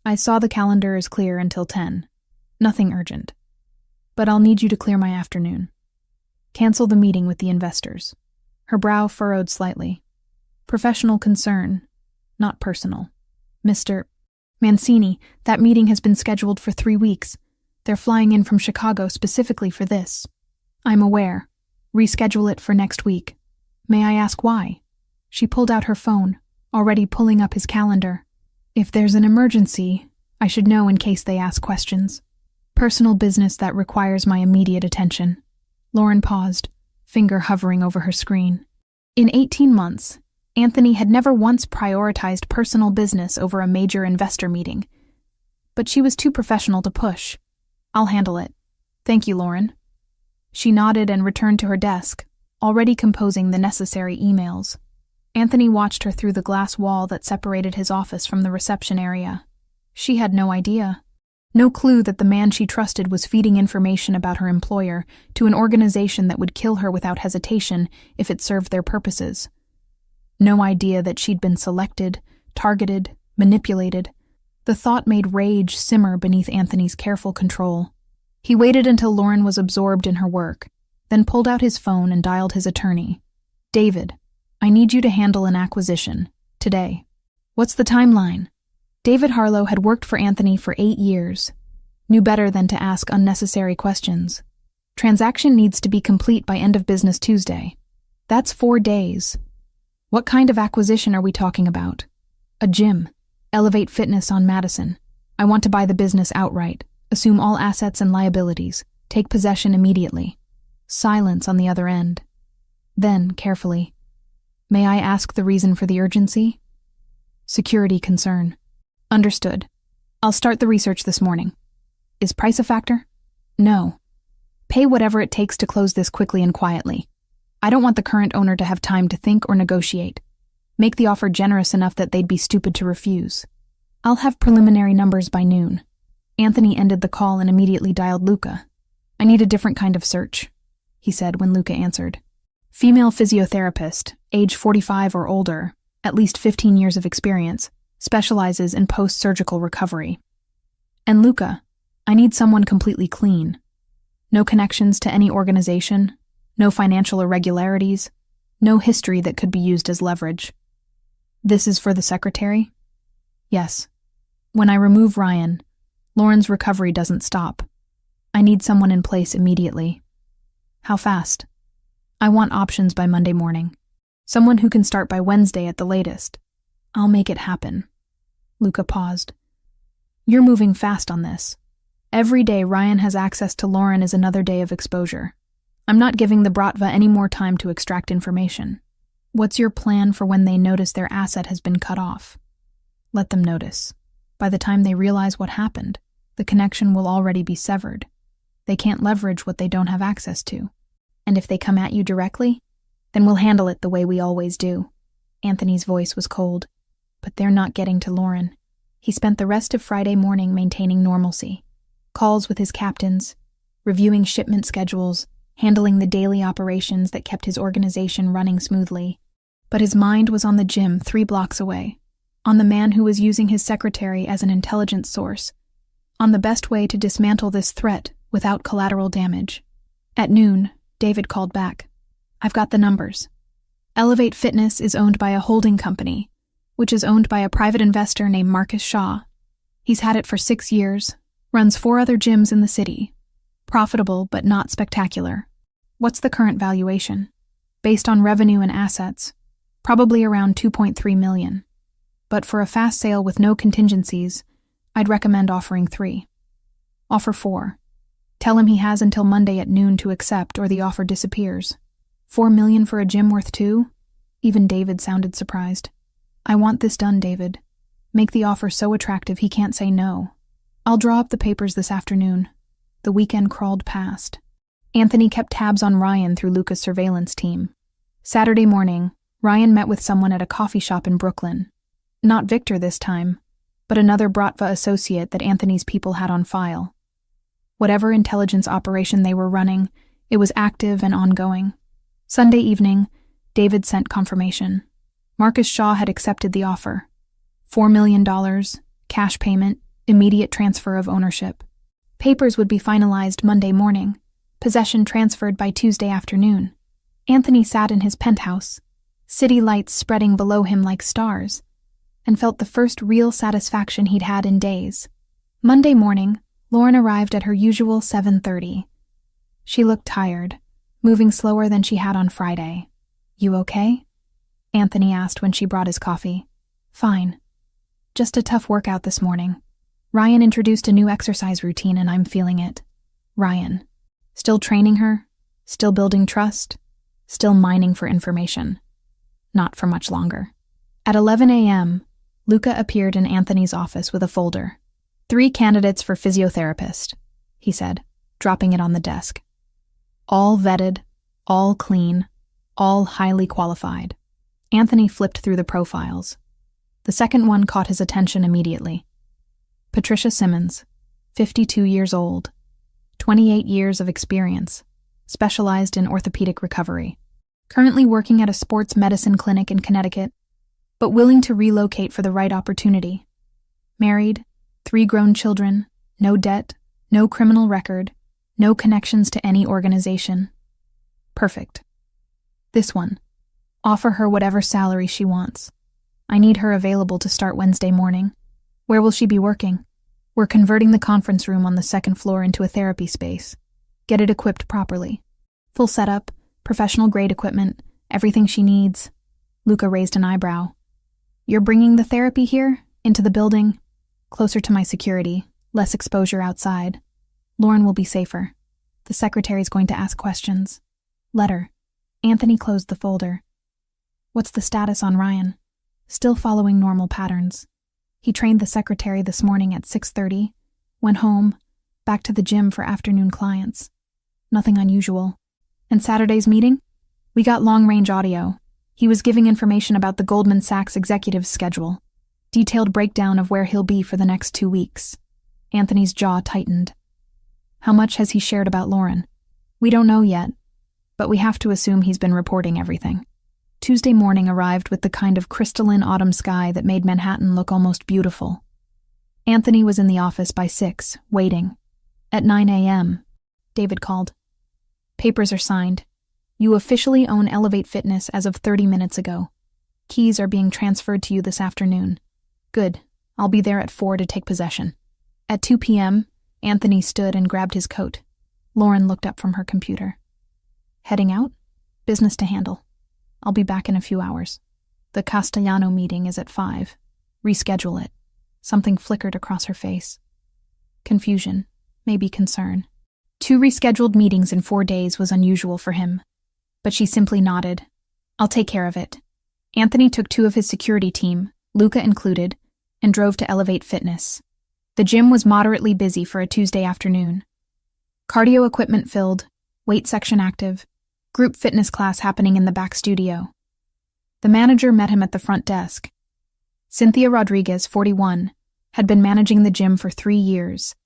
I saw the calendar is clear until 10. Nothing urgent. But I'll need you to clear my afternoon. Cancel the meeting with the investors. Her brow furrowed slightly. Professional concern, not personal. Mr. Mancini, that meeting has been scheduled for 3 weeks. They're flying in from Chicago specifically for this. I'm aware. Reschedule it for next week. May I ask why? She pulled out her phone, already pulling up his calendar. If there's an emergency, I should know in case they ask questions. Personal business that requires my immediate attention. Lauren paused, finger hovering over her screen. In 18 months, Anthony had never once prioritized personal business over a major investor meeting. But she was too professional to push. I'll handle it. Thank you, Lauren. She nodded and returned to her desk, already composing the necessary emails. Anthony watched her through the glass wall that separated his office from the reception area. She had no idea. No clue that the man she trusted was feeding information about her employer to an organization that would kill her without hesitation if it served their purposes. No idea that she'd been selected, targeted, manipulated. The thought made rage simmer beneath Anthony's careful control. He waited until Lauren was absorbed in her work, then pulled out his phone and dialed his attorney. David, I need you to handle an acquisition, today. What's the timeline? David Harlow had worked for Anthony for 8 years, knew better than to ask unnecessary questions. Transaction needs to be complete by end of business Tuesday. That's 4 days. What kind of acquisition are we talking about? A gym. Elevate Fitness on Madison. I want to buy the business outright, assume all assets and liabilities, take possession immediately. Silence on the other end. Then, carefully, may I ask the reason for the urgency? Security concern. Understood. I'll start the research this morning. Is price a factor? No. Pay whatever it takes to close this quickly and quietly. I don't want the current owner to have time to think or negotiate. Make the offer generous enough that they'd be stupid to refuse. I'll have preliminary numbers by noon. Anthony ended the call and immediately dialed Luca. I need a different kind of search, he said when Luca answered. Female physiotherapist, age 45 or older, at least 15 years of experience, specializes in post-surgical recovery. And Luca, I need someone completely clean. No connections to any organization, no financial irregularities, no history that could be used as leverage. This is for the secretary? Yes. When I remove Ryan, Lauren's recovery doesn't stop. I need someone in place immediately. How fast? I want options by Monday morning. Someone who can start by Wednesday at the latest. I'll make it happen. Luca paused. You're moving fast on this. Every day Ryan has access to Lauren is another day of exposure. I'm not giving the Bratva any more time to extract information. What's your plan for when they notice their asset has been cut off? Let them notice. By the time they realize what happened, the connection will already be severed. They can't leverage what they don't have access to. And if they come at you directly, then we'll handle it the way we always do. Anthony's voice was cold. But they're not getting to Lauren. He spent the rest of Friday morning maintaining normalcy. Calls with his captains, reviewing shipment schedules, handling the daily operations that kept his organization running smoothly. But his mind was on the gym 3 blocks away, on the man who was using his secretary as an intelligence source, on the best way to dismantle this threat without collateral damage. At noon, David called back. I've got the numbers. Elevate Fitness is owned by a holding company, which is owned by a private investor named Marcus Shaw. He's had it for 6 years, runs 4 other gyms in the city. Profitable, but not spectacular. What's the current valuation? Based on revenue and assets, probably around $2.3 million. But for a fast sale with no contingencies, I'd recommend offering 3. Offer 4. Tell him he has until Monday at noon to accept or the offer disappears. $4 million for a gym worth 2? Even David sounded surprised. I want this done, David. Make the offer so attractive he can't say no. I'll draw up the papers this afternoon. The weekend crawled past. Anthony kept tabs on Ryan through Luca's surveillance team. Saturday morning, Ryan met with someone at a coffee shop in Brooklyn. Not Victor this time, but another Bratva associate that Anthony's people had on file. Whatever intelligence operation they were running, it was active and ongoing. Sunday evening, David sent confirmation. Marcus Shaw had accepted the offer. $4 million, cash payment, immediate transfer of ownership. Papers would be finalized Monday morning, possession transferred by Tuesday afternoon. Anthony sat in his penthouse, city lights spreading below him like stars, and felt the first real satisfaction he'd had in days. Monday morning, Lauren arrived at her usual 7:30. She looked tired, moving slower than she had on Friday. "You okay?" Anthony asked when she brought his coffee. "Fine. Just a tough workout this morning. Ryan introduced a new exercise routine and I'm feeling it." Ryan. Still training her? Still building trust? Still mining for information? Not for much longer. At 11 a.m., Luca appeared in Anthony's office with a folder. 3 candidates for physiotherapist, he said, dropping it on the desk. All vetted, all clean, all highly qualified. Anthony flipped through the profiles. The second one caught his attention immediately. Patricia Simmons, 52 years old, 28 years of experience, specialized in orthopedic recovery, currently working at a sports medicine clinic in Connecticut, but willing to relocate for the right opportunity. Married, 3 grown children, no debt, no criminal record, no connections to any organization. Perfect. This one. Offer her whatever salary she wants. I need her available to start Wednesday morning. Where will she be working? We're converting the conference room on the 2nd floor into a therapy space. Get it equipped properly. Full setup, professional-grade equipment, everything she needs. Luca raised an eyebrow. You're bringing the therapy here? Into the building? Closer to my security, less exposure outside. Lauren will be safer. The secretary's going to ask questions. Letter. Anthony closed the folder. What's the status on Ryan? Still following normal patterns. He trained the secretary this morning at 6:30, went home, back to the gym for afternoon clients. Nothing unusual. And Saturday's meeting? We got long-range audio. He was giving information about the Goldman Sachs executive's schedule. Detailed breakdown of where he'll be for the next 2 weeks. Anthony's jaw tightened. How much has he shared about Lauren? We don't know yet, but we have to assume he's been reporting everything. Tuesday morning arrived with the kind of crystalline autumn sky that made Manhattan look almost beautiful. Anthony was in the office by 6, waiting. At 9 a.m., David called. Papers are signed. You officially own Elevate Fitness as of 30 minutes ago. Keys are being transferred to you this afternoon. Good. I'll be there at 4 to take possession. At 2 p.m., Anthony stood and grabbed his coat. Lauren looked up from her computer. Heading out? Business to handle. I'll be back in a few hours. The Castellano meeting is at 5. Reschedule it. Something flickered across her face. Confusion, maybe concern. 2 rescheduled meetings in 4 days was unusual for him. But she simply nodded. I'll take care of it. Anthony took 2 of his security team, Luca included, and drove to Elevate Fitness. The gym was moderately busy for a Tuesday afternoon. Cardio equipment filled, weight section active, group fitness class happening in the back studio. The manager met him at the front desk. Cynthia Rodriguez, 41, had been managing the gym for 3 years.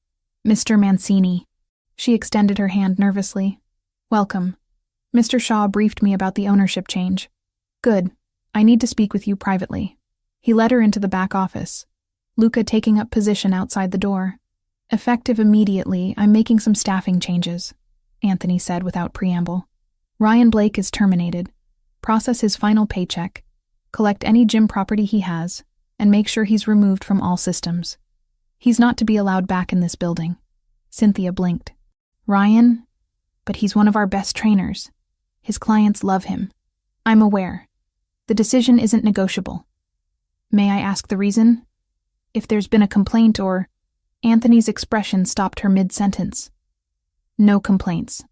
Mr. Mancini. She extended her hand nervously. Welcome. Mr. Shaw briefed me about the ownership change. Good. I need to speak with you privately. He led her into the back office, Luca taking up position outside the door. Effective immediately, I'm making some staffing changes, Anthony said without preamble. Ryan Blake is terminated. Process his final paycheck, collect any gym property he has, and make sure he's removed from all systems. He's not to be allowed back in this building. Cynthia blinked. Ryan? But he's one of our best trainers. His clients love him. I'm aware. The decision isn't negotiable. May I ask the reason? If there's been a complaint or... Anthony's expression stopped her mid-sentence. No complaints.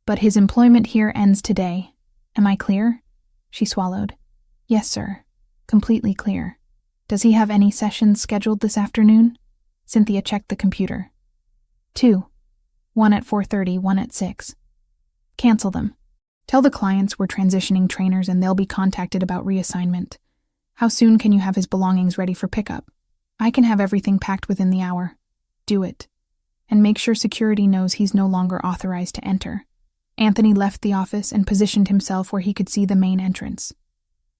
But his employment here ends today. Am I clear? She swallowed. Yes, sir. Completely clear. Does he have any sessions scheduled this afternoon? Cynthia checked the computer. 2. One at 4:30, one at 6. Cancel them. Tell the clients we're transitioning trainers and they'll be contacted about reassignment. How soon can you have his belongings ready for pickup? I can have everything packed within the hour. Do it. and make sure security knows he's no longer authorized to enter. Anthony left the office and positioned himself where he could see the main entrance.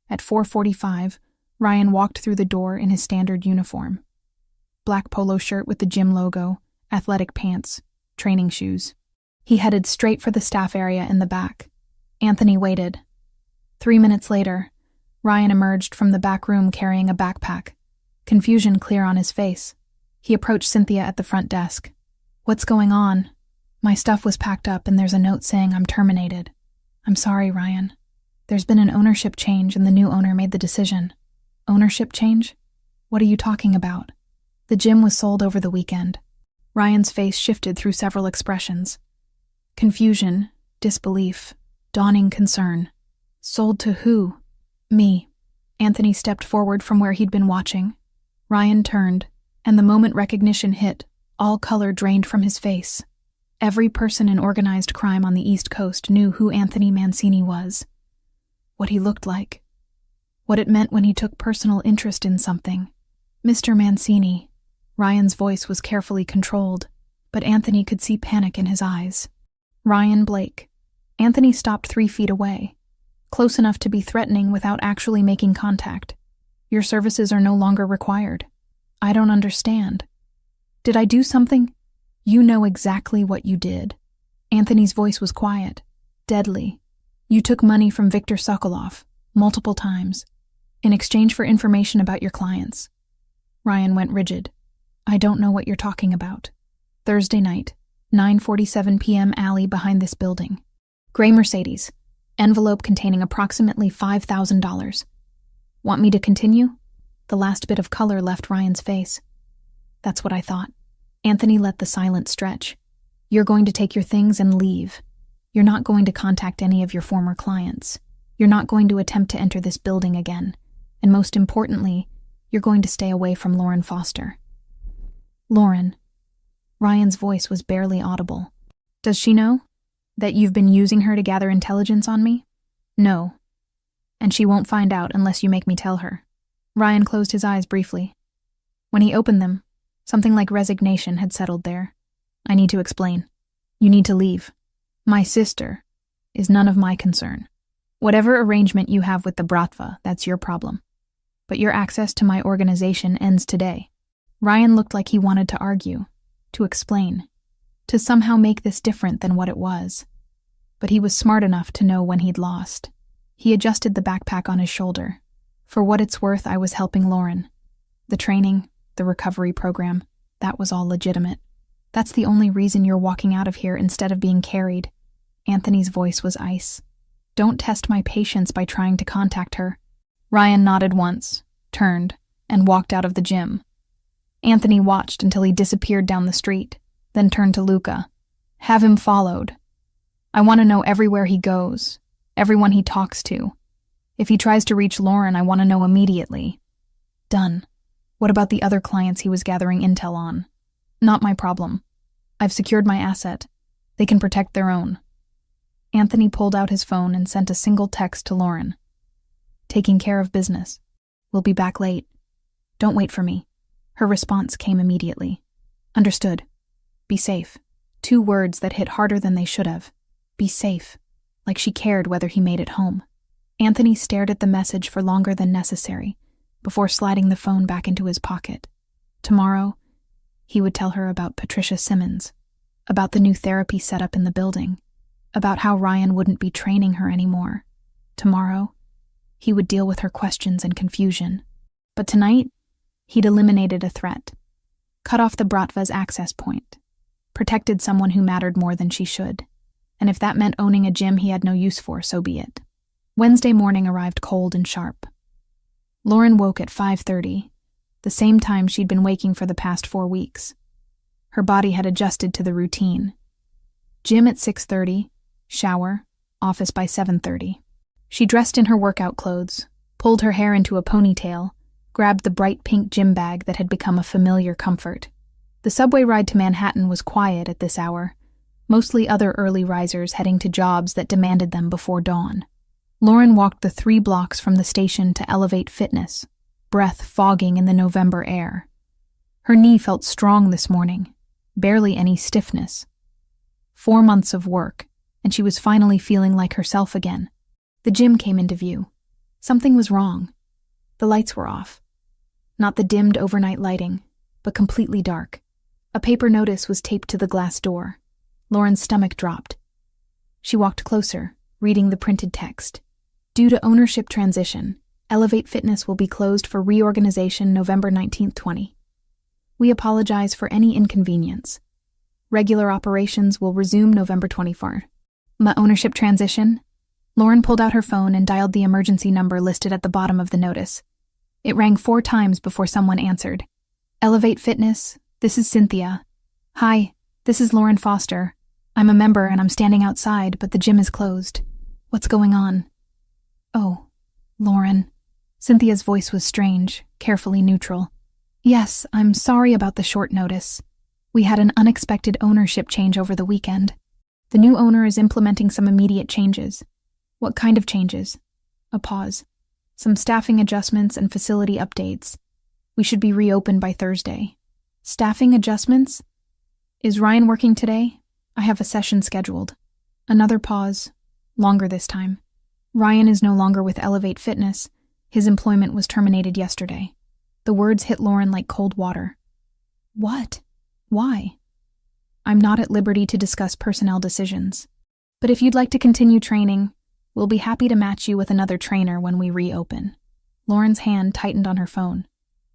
At 4:45, Ryan walked through the door in his standard uniform. Black polo shirt with the gym logo, athletic pants, training shoes. He headed straight for the staff area in the back. Anthony waited. 3 minutes later, Ryan emerged from the back room carrying a backpack, confusion clear on his face. He approached Cynthia at the front desk. "What's going on? My stuff was packed up and there's a note saying I'm terminated." "I'm sorry, Ryan. There's been an ownership change and the new owner made the decision." "Ownership change? What are you talking about?" "The gym was sold over the weekend." Ryan's face shifted through several expressions. Confusion, disbelief, dawning concern. "Sold to who?" "Me." Anthony stepped forward from where he'd been watching. Ryan turned, and the moment recognition hit, all color drained from his face. Every person in organized crime on the East Coast knew who Anthony Mancini was, what he looked like, what it meant when he took personal interest in something. "Mr. Mancini." Ryan's voice was carefully controlled, but Anthony could see panic in his eyes. "Ryan Blake." Anthony stopped 3 feet away, close enough to be threatening without actually making contact. "Your services are no longer required." "I don't understand. Did I do something?" "You know exactly what you did." Anthony's voice was quiet, deadly. "You took money from Viktor Sokolov, multiple times, in exchange for information about your clients." Ryan went rigid. "I don't know what you're talking about." "Thursday night, 9:47 p.m. alley behind this building. Gray Mercedes, envelope containing approximately $5,000. Want me to continue?" The last bit of color left Ryan's face. "That's what I thought." Anthony let the silence stretch. "You're going to take your things and leave. You're not going to contact any of your former clients. You're not going to attempt to enter this building again. And most importantly, you're going to stay away from Lauren Foster." "Lauren." Ryan's voice was barely audible. "Does she know that you've been using her to gather intelligence on me?" "No. And she won't find out unless you make me tell her." Ryan closed his eyes briefly. When he opened them, something like resignation had settled there. "I need to explain. You need to leave. My sister is none of my concern. Whatever arrangement you have with the Bratva, that's your problem. But your access to my organization ends today." Ryan looked like he wanted to argue, to explain, to somehow make this different than what it was. But he was smart enough to know when he'd lost. He adjusted the backpack on his shoulder. "For what it's worth, I was helping Lauren. The training, the recovery program, that was all legitimate. That's the only reason you're walking out of here instead of being carried." Anthony's voice was ice. "Don't test my patience by trying to contact her." Ryan nodded once, turned, and walked out of the gym. Anthony watched until he disappeared down the street, then turned to Luca. "Have him followed. I want to know everywhere he goes, everyone he talks to. If he tries to reach Lauren, I want to know immediately." "Done." "What about the other clients he was gathering intel on?" "Not my problem. I've secured my asset. They can protect their own." Anthony pulled out his phone and sent a single text to Lauren. "Taking care of business. We'll be back late. Don't wait for me." Her response came immediately. "Understood. Be safe." 2 words that hit harder than they should have. Be safe. Like she cared whether he made it home. Anthony stared at the message for longer than necessary, before sliding the phone back into his pocket. Tomorrow, he would tell her about Patricia Simmons, about the new therapy setup in the building, about how Ryan wouldn't be training her anymore. Tomorrow, he would deal with her questions and confusion. But tonight, he'd eliminated a threat, cut off the Bratva's access point, protected someone who mattered more than she should. And if that meant owning a gym he had no use for, so be it. Wednesday morning arrived cold and sharp. Lauren woke at 5:30, the same time she'd been waking for the past 4 weeks. Her body had adjusted to the routine. Gym at 6:30, shower, office by 7:30. She dressed in her workout clothes, pulled her hair into a ponytail, grabbed the bright pink gym bag that had become a familiar comfort. The subway ride to Manhattan was quiet at this hour, mostly other early risers heading to jobs that demanded them before dawn. Lauren walked the 3 blocks from the station to Elevate Fitness, breath fogging in the November air. Her knee felt strong this morning, barely any stiffness. 4 months of work, and she was finally feeling like herself again. The gym came into view. Something was wrong. The lights were off. Not the dimmed overnight lighting, but completely dark. A paper notice was taped to the glass door. Lauren's stomach dropped. She walked closer, reading the printed text. Due to ownership transition, Elevate Fitness will be closed for reorganization November 19th, 20. We apologize for any inconvenience. Regular operations will resume November 24th. Ownership transition? Lauren pulled out her phone and dialed the emergency number listed at the bottom of the notice. It rang 4 times before someone answered. Elevate Fitness, this is Cynthia. Hi, this is Lauren Foster. I'm a member and I'm standing outside, but the gym is closed. What's going on? Oh, Lauren. Cynthia's voice was strange, carefully neutral. Yes, I'm sorry about the short notice. We had an unexpected ownership change over the weekend. The new owner is implementing some immediate changes. What kind of changes? A pause. Some staffing adjustments and facility updates. We should be reopened by Thursday. Staffing adjustments? Is Ryan working today? I have a session scheduled. Another pause. Longer this time. Ryan is no longer with Elevate Fitness. His employment was terminated yesterday. The words hit Lauren like cold water. What? Why? I'm not at liberty to discuss personnel decisions. But if you'd like to continue training, we'll be happy to match you with another trainer when we reopen. Lauren's hand tightened on her phone.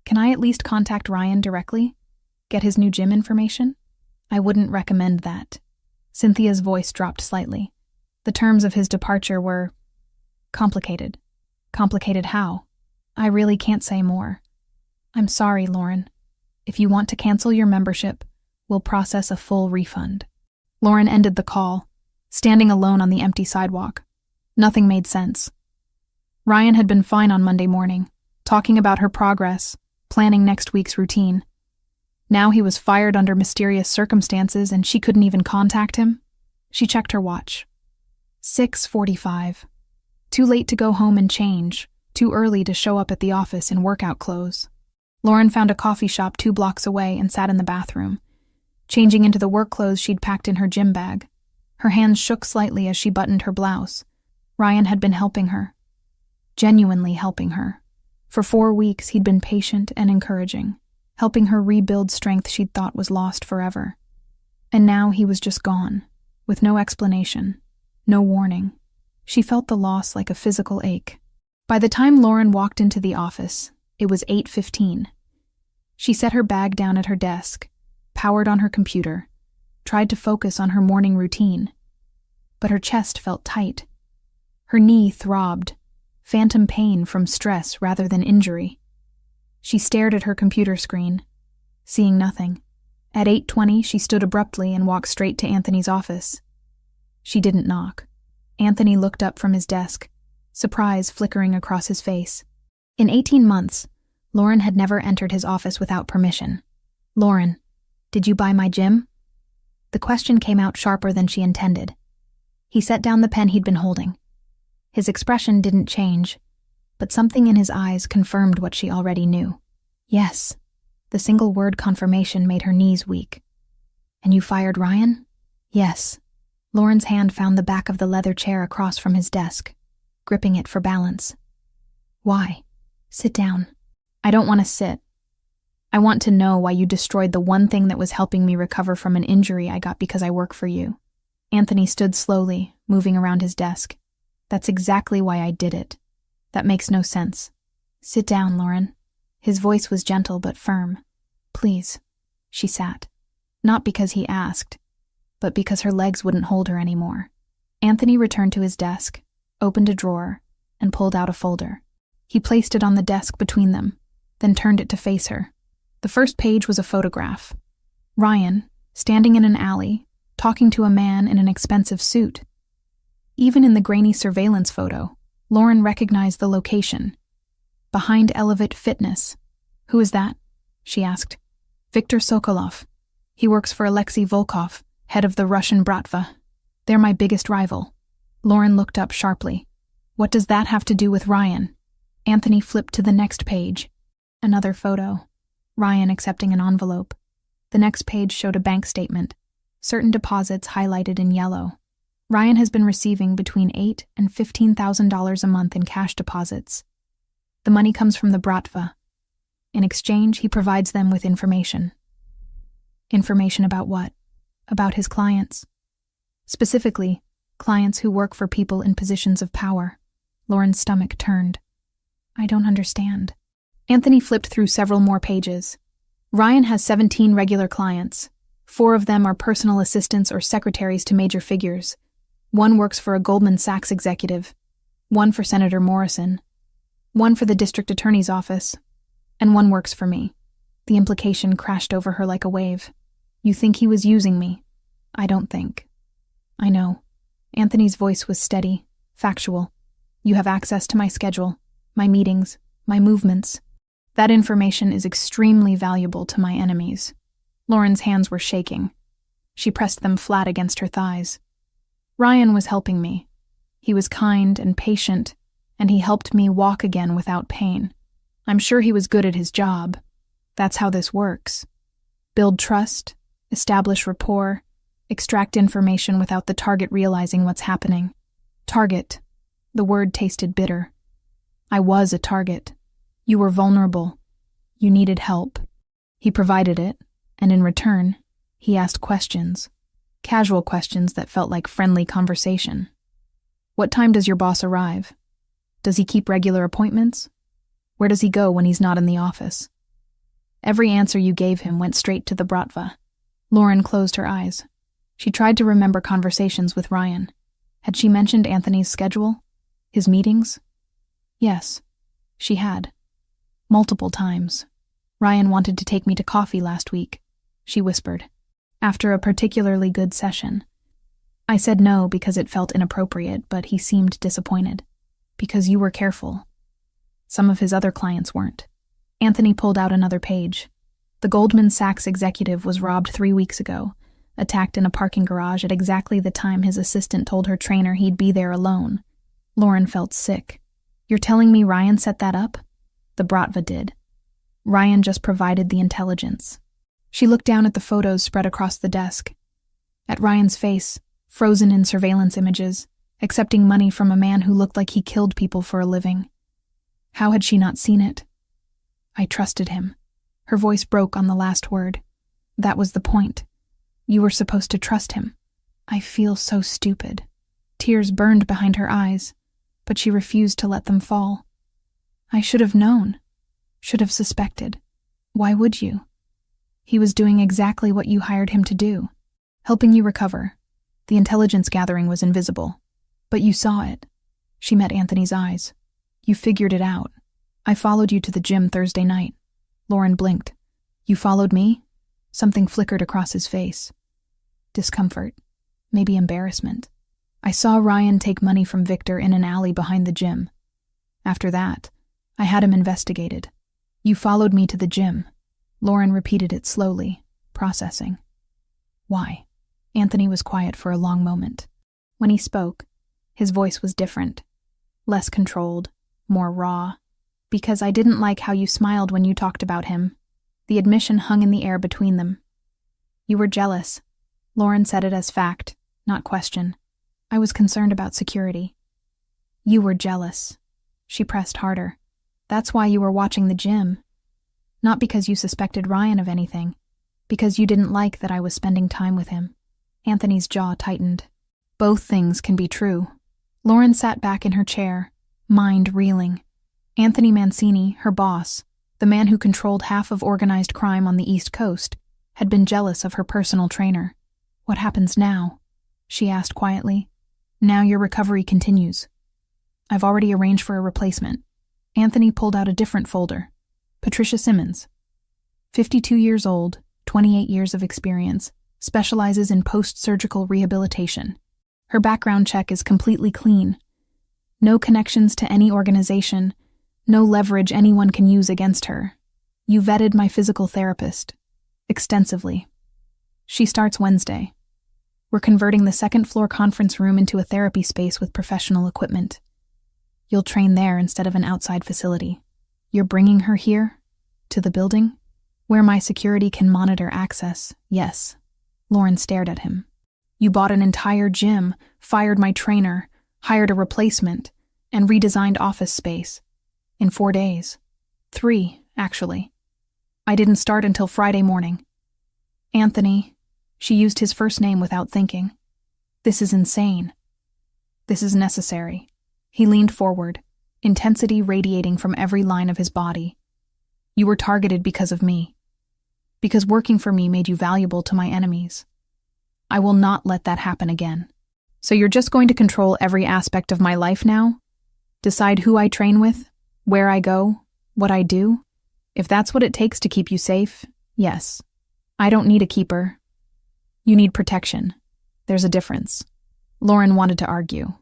Can I at least contact Ryan directly? Get his new gym information? I wouldn't recommend that. Cynthia's voice dropped slightly. The terms of his departure were complicated. Complicated how? I really can't say more. I'm sorry, Lauren. If you want to cancel your membership, we'll process a full refund. Lauren ended the call, standing alone on the empty sidewalk. Nothing made sense. Ryan had been fine on Monday morning, talking about her progress, planning next week's routine. Now he was fired under mysterious circumstances and she couldn't even contact him. She checked her watch. 6:45. Too late to go home and change, too early to show up at the office in workout clothes. Lauren found a coffee shop 2 blocks away and sat in the bathroom, changing into the work clothes she'd packed in her gym bag. Her hands shook slightly as she buttoned her blouse. Ryan had been helping her. Genuinely helping her. For 4 weeks, he'd been patient and encouraging, helping her rebuild strength she'd thought was lost forever. And now he was just gone, with no explanation, no warning. She felt the loss like a physical ache. By the time Lauren walked into the office, it was 8:15. She set her bag down at her desk, powered on her computer, tried to focus on her morning routine. But her chest felt tight. Her knee throbbed, phantom pain from stress rather than injury. She stared at her computer screen, seeing nothing. At 8:20, she stood abruptly and walked straight to Anthony's office. She didn't knock. Anthony looked up from his desk, surprise flickering across his face. In 18 months, Lauren had never entered his office without permission. Lauren, did you buy my gym? The question came out sharper than she intended. He set down the pen he'd been holding. His expression didn't change, but something in his eyes confirmed what she already knew. Yes. The single word confirmation made her knees weak. And you fired Ryan? Yes. Lauren's hand found the back of the leather chair across from his desk, gripping it for balance. Why? Sit down. I don't want to sit. I want to know why you destroyed the one thing that was helping me recover from an injury I got because I work for you. Anthony stood slowly, moving around his desk. That's exactly why I did it. That makes no sense. Sit down, Lauren. His voice was gentle but firm. Please. She sat. Not because he asked, but because her legs wouldn't hold her anymore. Anthony returned to his desk, opened a drawer, and pulled out a folder. He placed it on the desk between them, then turned it to face her. The first page was a photograph. Ryan, standing in an alley, talking to a man in an expensive suit. Even in the grainy surveillance photo, Lauren recognized the location. Behind Elevate Fitness. Who is that? She asked. Viktor Sokolov. He works for Alexei Volkov, head of the Russian Bratva. They're my biggest rival. Lauren looked up sharply. What does that have to do with Ryan? Anthony flipped to the next page. Another photo. Ryan accepting an envelope. The next page showed a bank statement, certain deposits highlighted in yellow. Ryan has been receiving between $8,000 and $15,000 a month in cash deposits. The money comes from the Bratva. In exchange, he provides them with information. Information about what? About his clients. Specifically, clients who work for people in positions of power. Lauren's stomach turned. I don't understand. Anthony flipped through several more pages. Ryan has 17 regular clients. 4 of them are personal assistants or secretaries to major figures. 1 works for a Goldman Sachs executive, 1 for Senator Morrison, 1 for the district attorney's office, and 1 works for me. The implication crashed over her like a wave. You think he was using me? I don't think. I know. Anthony's voice was steady, factual. You have access to my schedule, my meetings, my movements. That information is extremely valuable to my enemies. Lauren's hands were shaking. She pressed them flat against her thighs. Ryan was helping me. He was kind and patient, and he helped me walk again without pain. I'm sure he was good at his job. That's how this works. Build trust, establish rapport, extract information without the target realizing what's happening. Target. The word tasted bitter. I was a target. You were vulnerable. You needed help. He provided it, and in return, he asked questions. Casual questions that felt like friendly conversation. What time does your boss arrive? Does he keep regular appointments? Where does he go when he's not in the office? Every answer you gave him went straight to the Bratva. Lauren closed her eyes. She tried to remember conversations with Ryan. Had she mentioned Anthony's schedule? His meetings? Yes, she had. Multiple times. Ryan wanted to take me to coffee last week, she whispered, after a particularly good session. I said no because it felt inappropriate, but he seemed disappointed. Because you were careful. Some of his other clients weren't. Anthony pulled out another page. The Goldman Sachs executive was robbed 3 weeks ago, attacked in a parking garage at exactly the time his assistant told her trainer he'd be there alone. Lauren felt sick. You're telling me Ryan set that up? The Bratva did. Ryan just provided the intelligence. She looked down at the photos spread across the desk. At Ryan's face, frozen in surveillance images, accepting money from a man who looked like he killed people for a living. How had she not seen it? I trusted him. Her voice broke on the last word. That was the point. You were supposed to trust him. I feel so stupid. Tears burned behind her eyes, but she refused to let them fall. I should have known. Should have suspected. Why would you? He was doing exactly what you hired him to do, helping you recover. The intelligence gathering was invisible, but you saw it. She met Anthony's eyes. You figured it out. I followed you to the gym Thursday night. Lauren blinked. You followed me? Something flickered across his face. Discomfort. Maybe embarrassment. I saw Ryan take money from Victor in an alley behind the gym. After that, I had him investigated. You followed me to the gym. Lauren repeated it slowly, processing. Why? Anthony was quiet for a long moment. When he spoke, his voice was different. Less controlled, more raw. Because I didn't like how you smiled when you talked about him. The admission hung in the air between them. You were jealous. Lauren said it as fact, not question. I was concerned about security. You were jealous. She pressed harder. That's why you were watching the gym. Not because you suspected Ryan of anything. Because you didn't like that I was spending time with him. Anthony's jaw tightened. Both things can be true. Lauren sat back in her chair, mind reeling. Anthony Mancini, her boss, the man who controlled half of organized crime on the East Coast, had been jealous of her personal trainer. What happens now? She asked quietly. Now your recovery continues. I've already arranged for a replacement. Anthony pulled out a different folder. Patricia Simmons. 52 years old, 28 years of experience, specializes in post-surgical rehabilitation. Her background check is completely clean. No connections to any organization, no leverage anyone can use against her. You vetted my physical therapist. Extensively. She starts Wednesday. We're converting the second-floor conference room into a therapy space with professional equipment. You'll train there instead of an outside facility. You're bringing her here? To the building? Where my security can monitor access, yes. Lauren stared at him. You bought an entire gym, fired my trainer, hired a replacement, and redesigned office space. In 4 days. 3, actually. I didn't start until Friday morning. Anthony, she used his first name without thinking. This is insane. This is necessary. He leaned forward, intensity radiating from every line of his body. You were targeted because of me. Because working for me made you valuable to my enemies. I will not let that happen again. So you're just going to control every aspect of my life now? Decide who I train with? Where I go? What I do? If that's what it takes to keep you safe, yes. I don't need a keeper. You need protection. There's a difference. Lauren wanted to argue.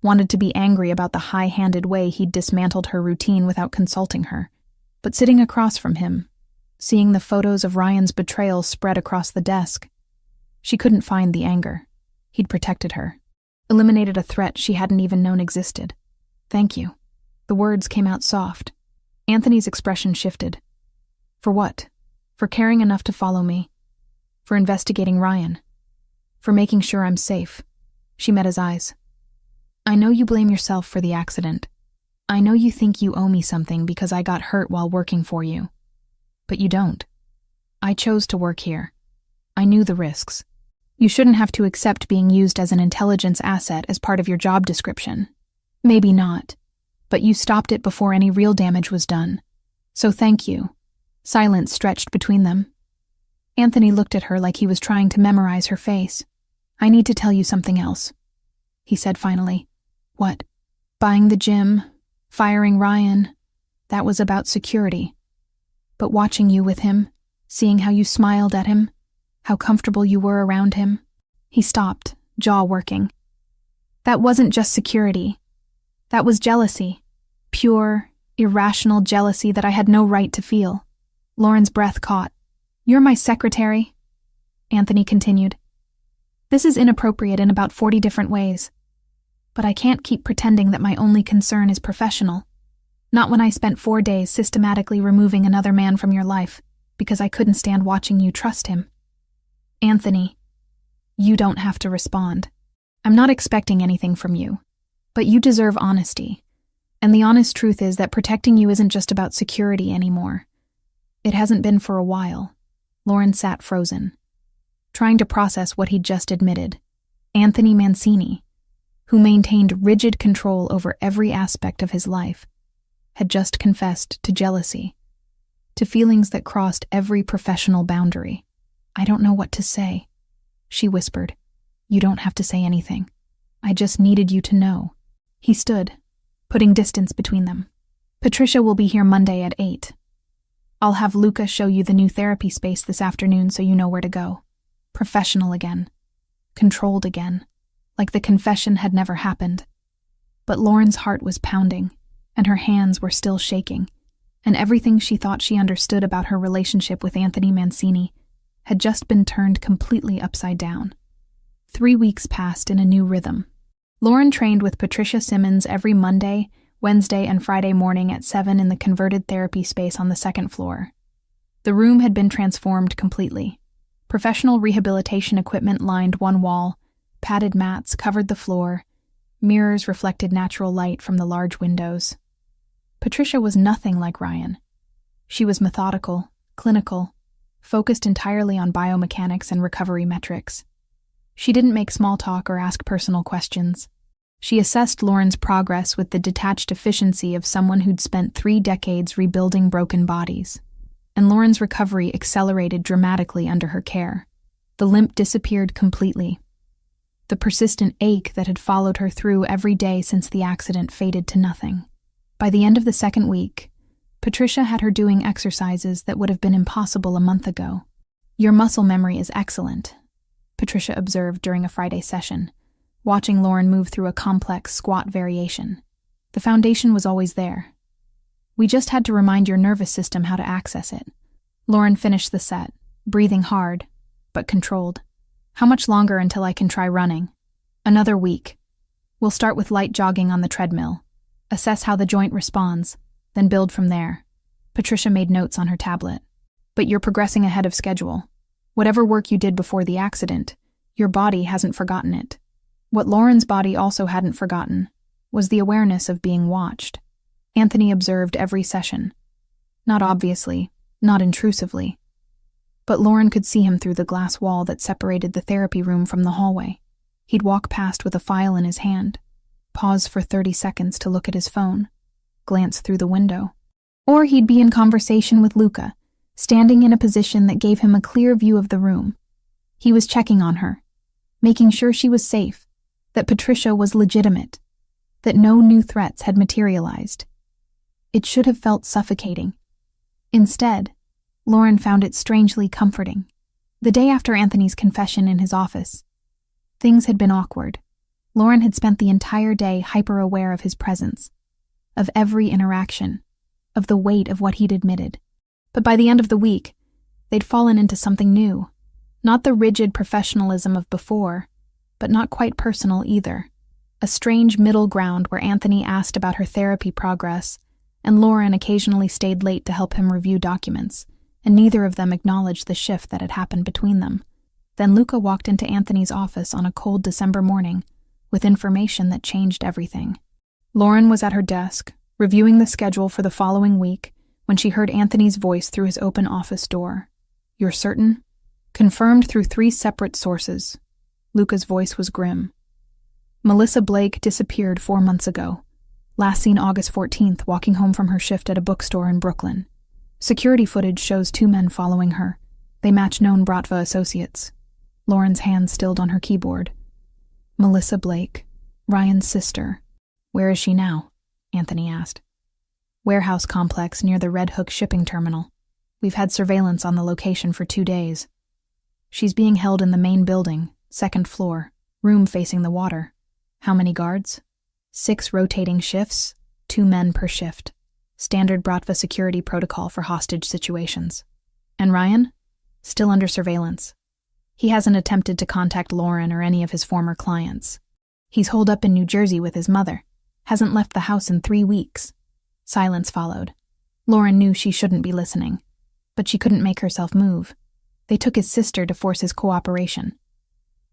Wanted to be angry about the high-handed way he'd dismantled her routine without consulting her. But sitting across from him, seeing the photos of Ryan's betrayal spread across the desk, she couldn't find the anger. He'd protected her. Eliminated a threat she hadn't even known existed. Thank you. The words came out soft. Anthony's expression shifted. For what? For caring enough to follow me. For investigating Ryan. For making sure I'm safe. She met his eyes. I know you blame yourself for the accident. I know you think you owe me something because I got hurt while working for you. But you don't. I chose to work here. I knew the risks. You shouldn't have to accept being used as an intelligence asset as part of your job description. Maybe not. But you stopped it before any real damage was done. So thank you. Silence stretched between them. Anthony looked at her like he was trying to memorize her face. I need to tell you something else, he said finally. What? Buying the gym, firing Ryan, that was about security. But watching you with him, seeing how you smiled at him, how comfortable you were around him. He stopped, jaw working. That wasn't just security. That was jealousy. Pure, irrational jealousy that I had no right to feel. Lauren's breath caught. You're my secretary, Anthony continued. This is inappropriate in about 40 different ways. But I can't keep pretending that my only concern is professional. Not when I spent 4 days systematically removing another man from your life because I couldn't stand watching you trust him. Anthony, you don't have to respond. I'm not expecting anything from you, but you deserve honesty. And the honest truth is that protecting you isn't just about security anymore. It hasn't been for a while. Lauren sat frozen, trying to process what he'd just admitted. Anthony Mancini, who maintained rigid control over every aspect of his life, had just confessed to jealousy, to feelings that crossed every professional boundary. I don't know what to say, she whispered. You don't have to say anything. I just needed you to know. He stood, putting distance between them. Patricia will be here Monday at 8. I'll have Luca show you the new therapy space this afternoon so you know where to go. Professional again. Controlled again. Like the confession had never happened. But Lauren's heart was pounding, and her hands were still shaking, and everything she thought she understood about her relationship with Anthony Mancini had just been turned completely upside down. 3 weeks passed in a new rhythm. Lauren trained with Patricia Simmons every Monday, Wednesday, and Friday morning at 7 in the converted therapy space on the 2nd floor. The room had been transformed completely. Professional rehabilitation equipment lined one wall, padded mats covered the floor, mirrors reflected natural light from the large windows. Patricia was nothing like Ryan. She was methodical, clinical, focused entirely on biomechanics and recovery metrics. She didn't make small talk or ask personal questions. She assessed Lauren's progress with the detached efficiency of someone who'd spent 3 decades rebuilding broken bodies. And Lauren's recovery accelerated dramatically under her care. The limp disappeared completely. The persistent ache that had followed her through every day since the accident faded to nothing. By the end of the 2nd week, Patricia had her doing exercises that would have been impossible a month ago. Your muscle memory is excellent, Patricia observed during a Friday session, watching Lauren move through a complex squat variation. The foundation was always there. We just had to remind your nervous system how to access it. Lauren finished the set, breathing hard, but controlled. How much longer until I can try running? Another week. We'll start with light jogging on the treadmill, assess how the joint responds, then build from there. Patricia made notes on her tablet. But you're progressing ahead of schedule. Whatever work you did before the accident, your body hasn't forgotten it. What Lauren's body also hadn't forgotten was the awareness of being watched. Anthony observed every session. Not obviously, not intrusively. But Lauren could see him through the glass wall that separated the therapy room from the hallway. He'd walk past with a file in his hand, pause for 30 seconds to look at his phone, glance through the window. Or he'd be in conversation with Luca, standing in a position that gave him a clear view of the room. He was checking on her, making sure she was safe, that Patricia was legitimate, that no new threats had materialized. It should have felt suffocating. Instead, Lauren found it strangely comforting. The day after Anthony's confession in his office, things had been awkward. Lauren had spent the entire day hyper-aware of his presence, of every interaction, of the weight of what he'd admitted. But by the end of the week, they'd fallen into something new. Not the rigid professionalism of before, but not quite personal either. A strange middle ground where Anthony asked about her therapy progress, and Lauren occasionally stayed late to help him review documents, and neither of them acknowledged the shift that had happened between them. Then Luca walked into Anthony's office on a cold December morning with information that changed everything. Lauren was at her desk, reviewing the schedule for the following week, when she heard Anthony's voice through his open office door. "You're certain?" Confirmed through 3 separate sources. Luca's voice was grim. Melissa Blake disappeared 4 months ago, last seen August 14th walking home from her shift at a bookstore in Brooklyn. Security footage shows 2 men following her. They match known Bratva associates. Lauren's hand stilled on her keyboard. Melissa Blake, Ryan's sister. "Where is she now?" Anthony asked. "Warehouse complex near the Red Hook shipping terminal. We've had surveillance on the location for 2 days. She's being held in the main building, 2nd floor, room facing the water. How many guards? 6 rotating shifts, 2 men per shift. Standard Bratva security protocol for hostage situations. And Ryan? Still under surveillance. He hasn't attempted to contact Lauren or any of his former clients. He's holed up in New Jersey with his mother. Hasn't left the house in 3 weeks. Silence followed. Lauren knew she shouldn't be listening, but she couldn't make herself move. They took his sister to force his cooperation.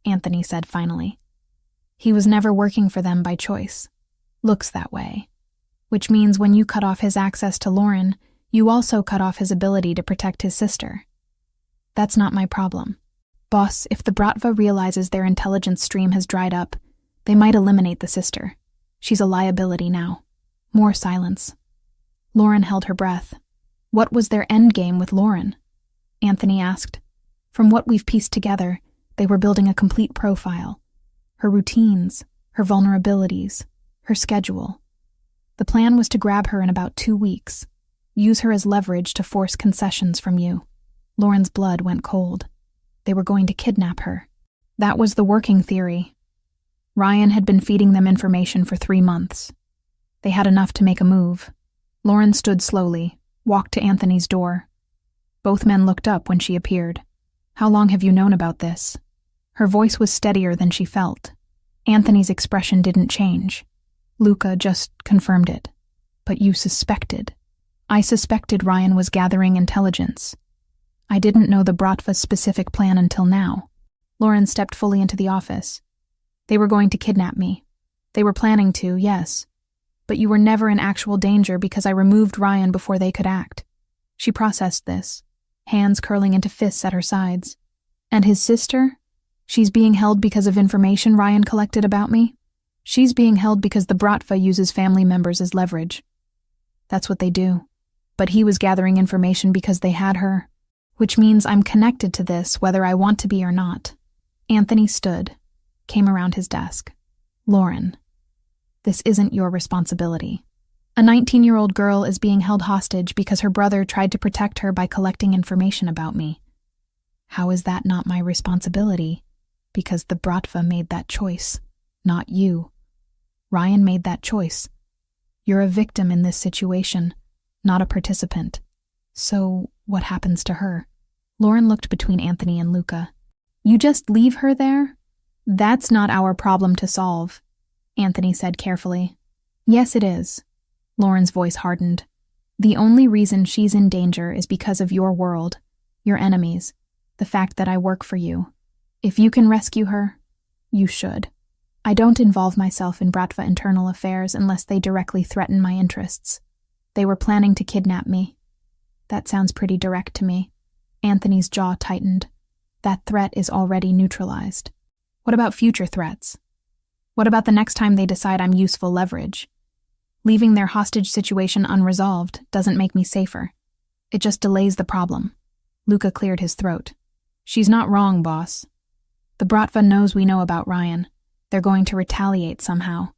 Anthony said finally. He was never working for them by choice. Looks that way. Which means when you cut off his access to Lauren, you also cut off his ability to protect his sister. That's not my problem. Boss, if the Bratva realizes their intelligence stream has dried up, they might eliminate the sister. She's a liability now. More silence. Lauren held her breath. What was their endgame with Lauren? Anthony asked. From what we've pieced together, they were building a complete profile. Her routines, her vulnerabilities, her schedule. The plan was to grab her in about 2 weeks, use her as leverage to force concessions from you. Lauren's blood went cold. They were going to kidnap her. That was the working theory. Ryan had been feeding them information for 3 months. They had enough to make a move. Lauren stood slowly, walked to Anthony's door. Both men looked up when she appeared. How long have you known about this? Her voice was steadier than she felt. Anthony's expression didn't change. Luca just confirmed it. But you suspected. I suspected Ryan was gathering intelligence. I didn't know the Bratva's specific plan until now. Lauren stepped fully into the office. They were going to kidnap me. They were planning to, yes. But you were never in actual danger because I removed Ryan before they could act. She processed this, hands curling into fists at her sides. And his sister? She's being held because of information Ryan collected about me? She's being held because the Bratva uses family members as leverage. That's what they do. But he was gathering information because they had her, which means I'm connected to this whether I want to be or not. Anthony stood, came around his desk. Lauren, this isn't your responsibility. A 19-year-old girl is being held hostage because her brother tried to protect her by collecting information about me. How is that not my responsibility? Because the Bratva made that choice, not you. Ryan made that choice. You're a victim in this situation, not a participant. So, what happens to her? Lauren looked between Anthony and Luca. You just leave her there? That's not our problem to solve, Anthony said carefully. Yes, it is. Lauren's voice hardened. The only reason she's in danger is because of your world, Your enemies. The fact that I work for you. If you can rescue her, you should. I don't involve myself in Bratva internal affairs unless they directly threaten my interests. They were planning to kidnap me. That sounds pretty direct to me. Anthony's jaw tightened. That threat is already neutralized. What about future threats? What about the next time they decide I'm useful leverage? Leaving their hostage situation unresolved doesn't make me safer. It just delays the problem. Luca cleared his throat. She's not wrong, boss. The Bratva knows we know about Ryan. They're going to retaliate somehow.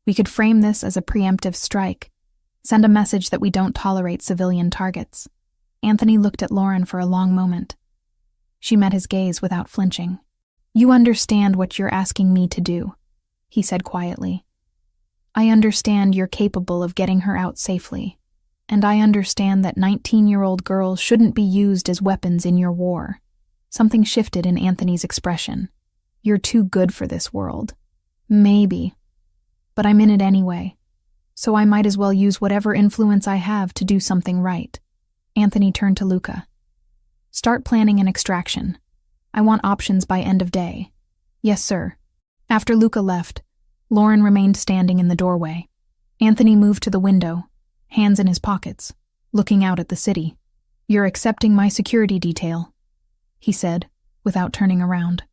We could frame this as a preemptive strike. Send a message that we don't tolerate civilian targets. Anthony looked at Lauren for a long moment. She met his gaze without flinching. You understand what you're asking me to do, he said quietly. I understand you're capable of getting her out safely, and I understand that 19-year-old girls shouldn't be used as weapons in your war. Something shifted in Anthony's expression. You're too good for this world. Maybe. But I'm in it anyway, so I might as well use whatever influence I have to do something right. Anthony turned to Luca. Start planning an extraction. I want options by end of day. Yes, sir. After Luca left, Lauren remained standing in the doorway. Anthony moved to the window, hands in his pockets, looking out at the city. You're accepting my security detail, he said, without turning around.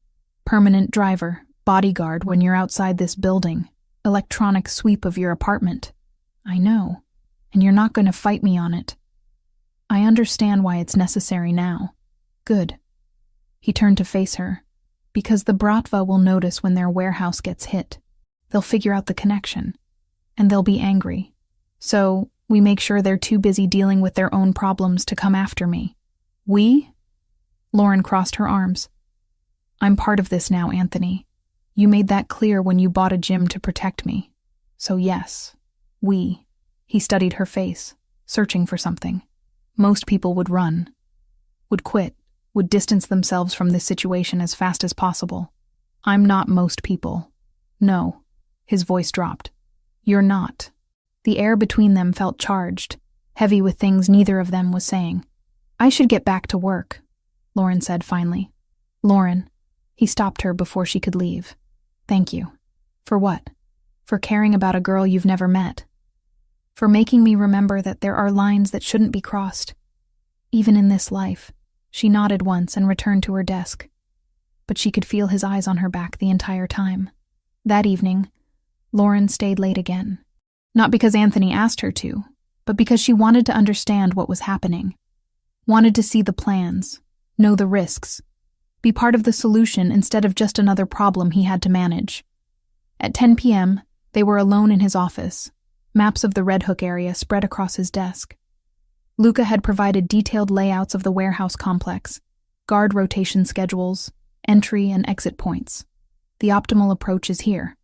Permanent driver, bodyguard when you're outside this building, electronic sweep of your apartment. I know, and you're not going to fight me on it. I understand why it's necessary now. Good. He turned to face her. Because the Bratva will notice when their warehouse gets hit. They'll figure out the connection. And they'll be angry. So, we make sure they're too busy dealing with their own problems to come after me. We? Lauren crossed her arms. I'm part of this now, Anthony. You made that clear when you bought a gym to protect me. So yes, we. He studied her face, searching for something. Most people would run, would quit, would distance themselves from this situation as fast as possible. I'm not most people. No. His voice dropped. You're not. The air between them felt charged, heavy with things neither of them was saying. I should get back to work, Lauren said finally. Lauren. He stopped her before she could leave. Thank you. For what? For caring about a girl you've never met. For making me remember that there are lines that shouldn't be crossed. Even in this life. She nodded once and returned to her desk. But she could feel his eyes on her back the entire time. That evening, Lauren stayed late again. Not because Anthony asked her to, but because she wanted to understand what was happening. Wanted to see the plans, know the risks, be part of the solution instead of just another problem he had to manage. At 10 p.m., they were alone in his office, maps of the Red Hook area spread across his desk. Luca had provided detailed layouts of the warehouse complex, guard rotation schedules, entry and exit points. The optimal approach is here.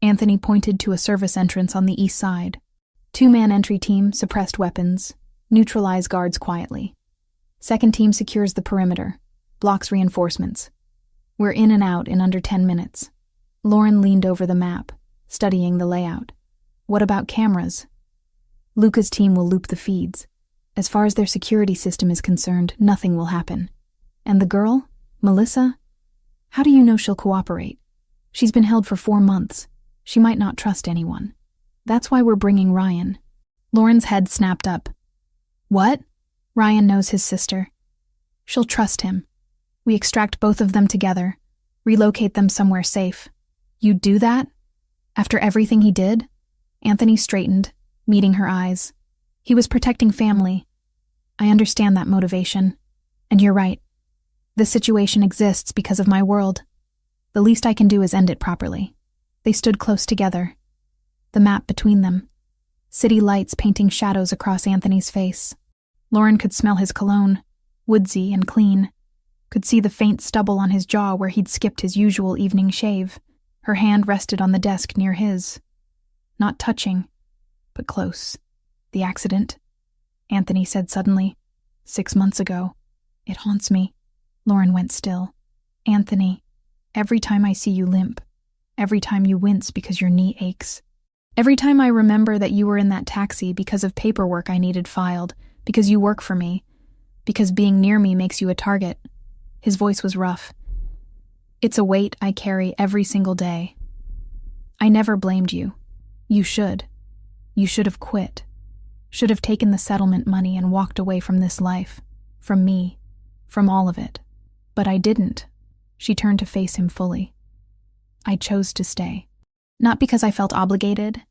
Anthony pointed to a service entrance on the east side. 2-man entry team suppressed weapons, neutralize guards quietly. Second team secures the perimeter, blocks reinforcements. We're in and out in under 10 minutes. Lauren leaned over the map, studying the layout. What about cameras? Luca's team will loop the feeds. As far as their security system is concerned, nothing will happen. And the girl, Melissa? How do you know she'll cooperate? She's been held for 4 months. She might not trust anyone. That's why we're bringing Ryan. Lauren's head snapped up. What? Ryan knows his sister. She'll trust him. We extract both of them together, relocate them somewhere safe. You'd do that? After everything he did? Anthony straightened, meeting her eyes. He was protecting family. I understand that motivation. And you're right. This situation exists because of my world. The least I can do is end it properly. They stood close together. The map between them. City lights painting shadows across Anthony's face. Lauren could smell his cologne, woodsy and clean. Could see the faint stubble on his jaw where he'd skipped his usual evening shave. Her hand rested on the desk near his. Not touching, but close. The accident, Anthony said suddenly. 6 months ago. It haunts me. Lauren went still. Anthony, every time I see you limp, every time you wince because your knee aches, every time I remember that you were in that taxi because of paperwork I needed filed, because you work for me, Because being near me makes you a target." His voice was rough. "It's a weight I carry every single day. I never blamed you. You should. You should have quit. Should have taken the settlement money and walked away from this life. From me. From all of it. But I didn't." She turned to face him fully. "I chose to stay. Not because I felt obligated.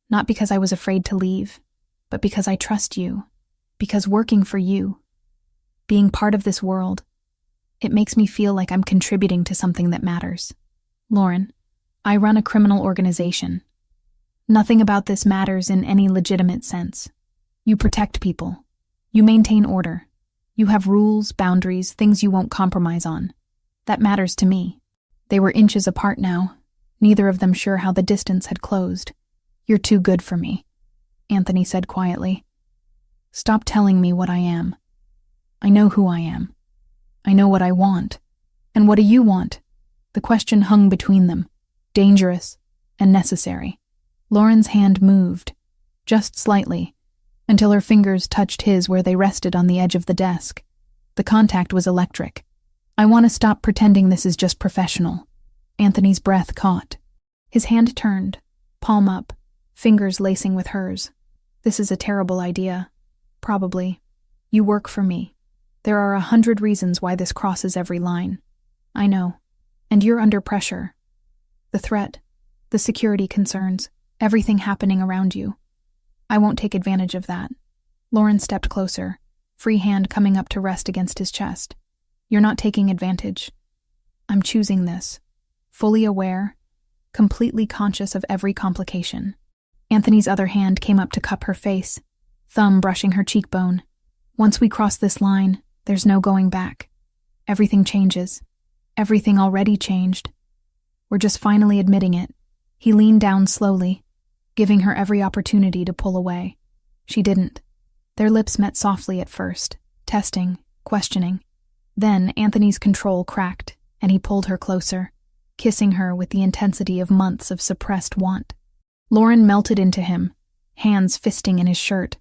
Not because I was afraid to leave. But because I trust you. Because working for you, being part of this world, it makes me feel like I'm contributing to something that matters. Lauren, I run a criminal organization. Nothing about this matters in any legitimate sense. You protect people. You maintain order. You have rules, boundaries, things you won't compromise on. That matters to me." They were inches apart now, neither of them sure how the distance had closed. "You're too good for me," Anthony said quietly. "Stop telling me what I am. I know who I am. I know what I want. And what do you want?" The question hung between them, dangerous and necessary. Lauren's hand moved, just slightly, until her fingers touched his where they rested on the edge of the desk. The contact was electric. "I want to stop pretending this is just professional." Anthony's breath caught. His hand turned, palm up, fingers lacing with hers. "This is a terrible idea. Probably. You work for me. There are 100 reasons why this crosses every line. I know. And you're under pressure. The threat, the security concerns, everything happening around you. I won't take advantage of that." Lauren stepped closer, free hand coming up to rest against his chest. "You're not taking advantage. I'm choosing this. Fully aware, completely conscious of every complication." Anthony's other hand came up to cup her face, thumb brushing her cheekbone. "Once we cross this line, there's no going back. Everything changes. Everything already changed. We're just finally admitting it." He leaned down slowly, giving her every opportunity to pull away. She didn't. Their lips met softly at first, testing, questioning. Then Anthony's control cracked, and he pulled her closer, kissing her with the intensity of months of suppressed want. Lauren melted into him, hands fisting in his shirt,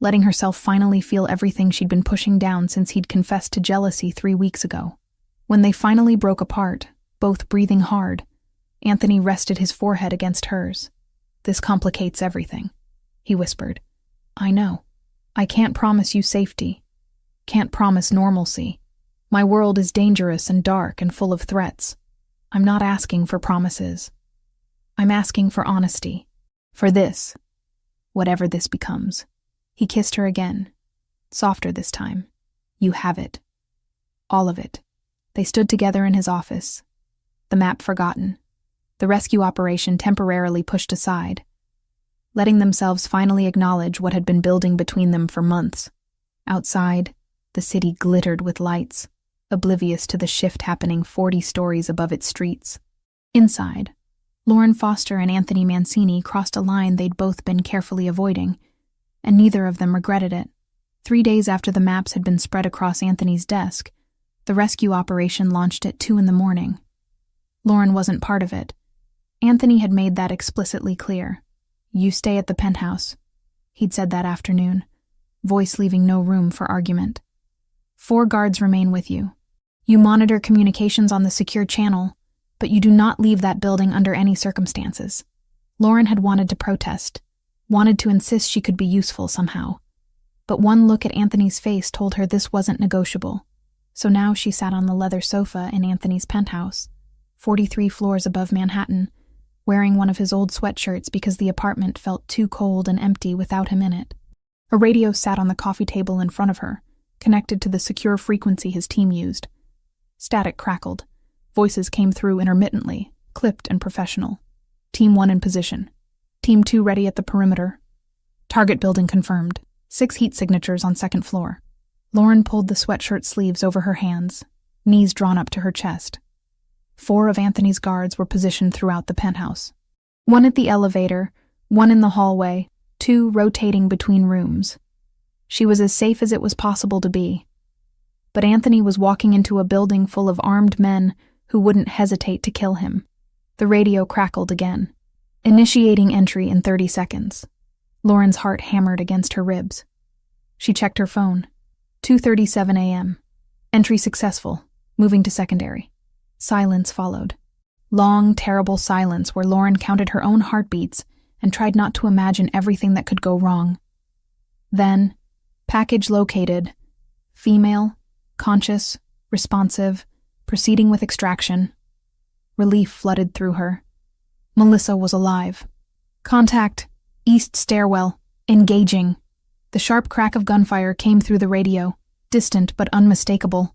letting herself finally feel everything she'd been pushing down since he'd confessed to jealousy 3 weeks ago. When they finally broke apart, both breathing hard, Anthony rested his forehead against hers. "This complicates everything," he whispered. "I know. I can't promise you safety. Can't promise normalcy. My world is dangerous and dark and full of threats. I'm not asking for promises. I'm asking for honesty. For this. Whatever this becomes." He kissed her again, softer this time. "You have it. All of it." They stood together in his office, the map forgotten, the rescue operation temporarily pushed aside, letting themselves finally acknowledge what had been building between them for months. Outside, the city glittered with lights, oblivious to the shift happening 40 stories above its streets. Inside, Lauren Foster and Anthony Mancini crossed a line they'd both been carefully avoiding, and neither of them regretted it. 3 days after the maps had been spread across Anthony's desk, the rescue operation launched at 2 a.m. Lauren wasn't part of it. Anthony had made that explicitly clear. "You stay at the penthouse," he'd said that afternoon, voice leaving no room for argument. 4 guards remain with you. You monitor communications on the secure channel, but you do not leave that building under any circumstances." Lauren had wanted to protest, wanted to insist she could be useful somehow. But one look at Anthony's face told her this wasn't negotiable. So now she sat on the leather sofa in Anthony's penthouse, 43 floors above Manhattan, wearing one of his old sweatshirts because the apartment felt too cold and empty without him in it. A radio sat on the coffee table in front of her, connected to the secure frequency his team used. Static crackled. Voices came through intermittently, clipped and professional. "Team 1 in position. Team 2 ready at the perimeter. Target building confirmed. 6 heat signatures on 2nd floor." Lauren pulled the sweatshirt sleeves over her hands, knees drawn up to her chest. 4 of Anthony's guards were positioned throughout the penthouse. 1 at the elevator, 1 in the hallway, 2 rotating between rooms. She was as safe as it was possible to be. But Anthony was walking into a building full of armed men who wouldn't hesitate to kill him. The radio crackled again. "Initiating entry in 30 seconds. Lauren's heart hammered against her ribs. She checked her phone. 2:37 a.m. Entry successful. Moving to secondary. Silence followed. Long, terrible silence where Lauren counted her own heartbeats and tried not to imagine everything that could go wrong. Then, package located. Female, conscious, responsive, proceeding with extraction. Relief flooded through her. Melissa was alive. Contact. East stairwell. Engaging. The sharp crack of gunfire came through the radio, distant but unmistakable.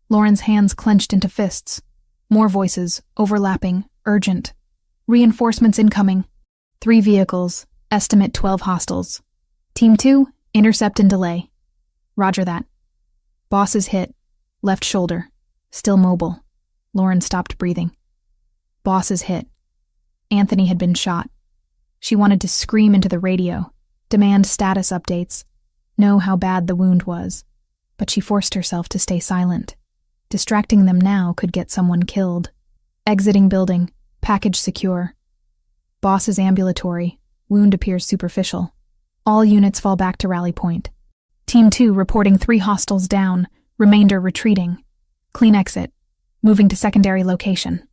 Lauren's hands clenched into fists. More voices, overlapping, urgent. Reinforcements incoming. 3 vehicles, estimate 12 hostiles. Team 2, intercept and delay. Roger that. Boss is hit. Left shoulder. Still mobile. Lauren stopped breathing. Boss is hit. Anthony had been shot. She wanted to scream into the radio, demand status updates, know how bad the wound was, but she forced herself to stay silent. Distracting them now could get someone killed. Exiting building, package secure. Boss is ambulatory, wound appears superficial. All units fall back to rally point. Team 2 reporting 3 hostiles down, remainder retreating. Clean exit, moving to secondary location.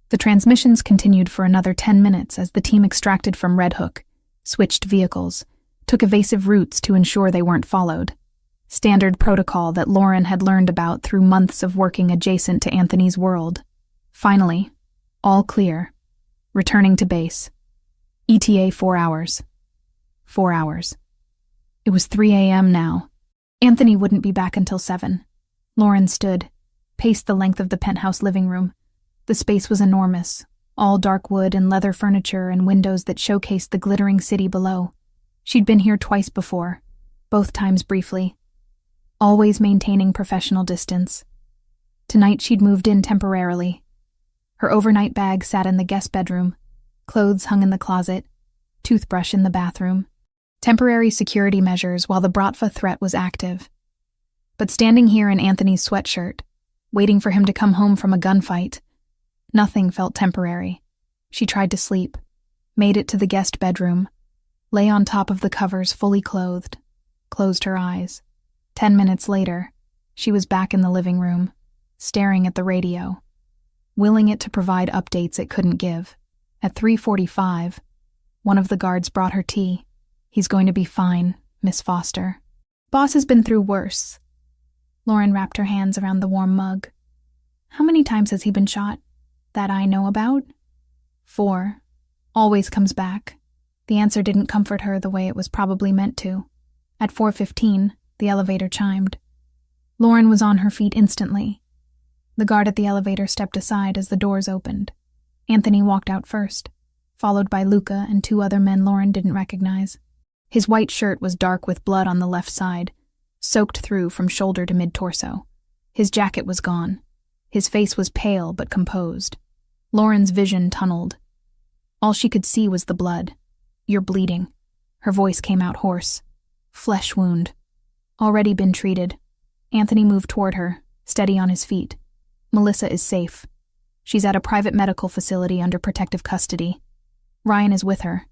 The transmissions continued for another 10 minutes as the team extracted from Red Hook, switched vehicles, took evasive routes to ensure they weren't followed. Standard protocol that Lauren had learned about through months of working adjacent to Anthony's world. Finally, all clear. Returning to base. ETA 4 hours. 4 hours. It was 3 a.m. now. Anthony wouldn't be back until 7. Lauren stood, paced the length of the penthouse living room. The space was enormous, all dark wood and leather furniture and windows that showcased the glittering city below. She'd been here twice before, both times briefly, always maintaining professional distance. Tonight she'd moved in temporarily. Her overnight bag sat in the guest bedroom, clothes hung in the closet, toothbrush in the bathroom. Temporary security measures while the Bratva threat was active. But standing here in Anthony's sweatshirt, waiting for him to come home from a gunfight, nothing felt temporary. She tried to sleep, made it to the guest bedroom, lay on top of the covers fully clothed, closed her eyes. 10 minutes later, she was back in the living room, staring at the radio, willing it to provide updates it couldn't give. At 3:45, one of the guards brought her tea. He's going to be fine, Miss Foster. Boss has been through worse. Lauren wrapped her hands around the warm mug. How many times has he been shot? That I know about? 4. Always comes back. The answer didn't comfort her the way it was probably meant to. At 4:15, the elevator chimed. Lauren was on her feet instantly. The guard at the elevator stepped aside as the doors opened. Anthony walked out first, followed by Luca and 2 other men Lauren didn't recognize. His white shirt was dark with blood on the left side, soaked through from shoulder to mid-torso. His jacket was gone. His face was pale but composed. Lauren's vision tunneled. All she could see was the blood. You're bleeding. Her voice came out hoarse. Flesh wound. Already been treated. Anthony moved toward her, steady on his feet. Melissa is safe. She's at a private medical facility under protective custody. Ryan is with her.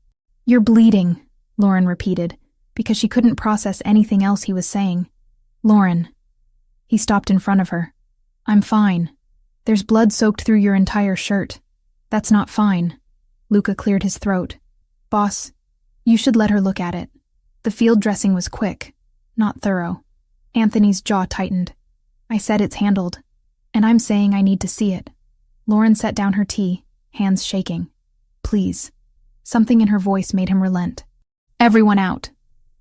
You're bleeding, Lauren repeated, because she couldn't process anything else he was saying. Lauren. He stopped in front of her. I'm fine. There's blood soaked through your entire shirt. That's not fine. Luca cleared his throat. Boss, you should let her look at it. The field dressing was quick, not thorough. Anthony's jaw tightened. I said it's handled, and I'm saying I need to see it. Lauren set down her tea, hands shaking. Please. Something in her voice made him relent. Everyone out.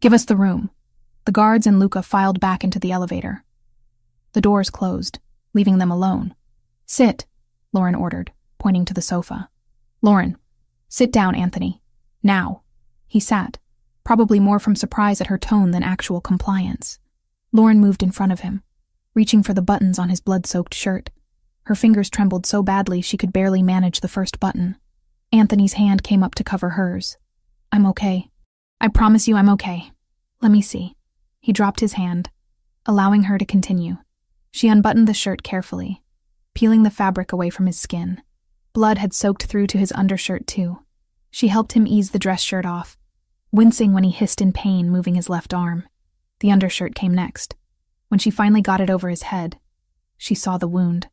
Give us the room. The guards and Luca filed back into the elevator. The doors closed, leaving them alone. Sit, Lauren ordered, pointing to the sofa. Lauren, sit down, Anthony. Now. He sat, probably more from surprise at her tone than actual compliance. Lauren moved in front of him, reaching for the buttons on his blood-soaked shirt. Her fingers trembled so badly she could barely manage the first button. Anthony's hand came up to cover hers. I'm okay. I promise you I'm okay. Let me see. He dropped his hand, allowing her to continue. She unbuttoned the shirt carefully, peeling the fabric away from his skin. Blood had soaked through to his undershirt too. She helped him ease the dress shirt off, wincing when he hissed in pain, moving his left arm. The undershirt came next. When she finally got it over his head, she saw the wound.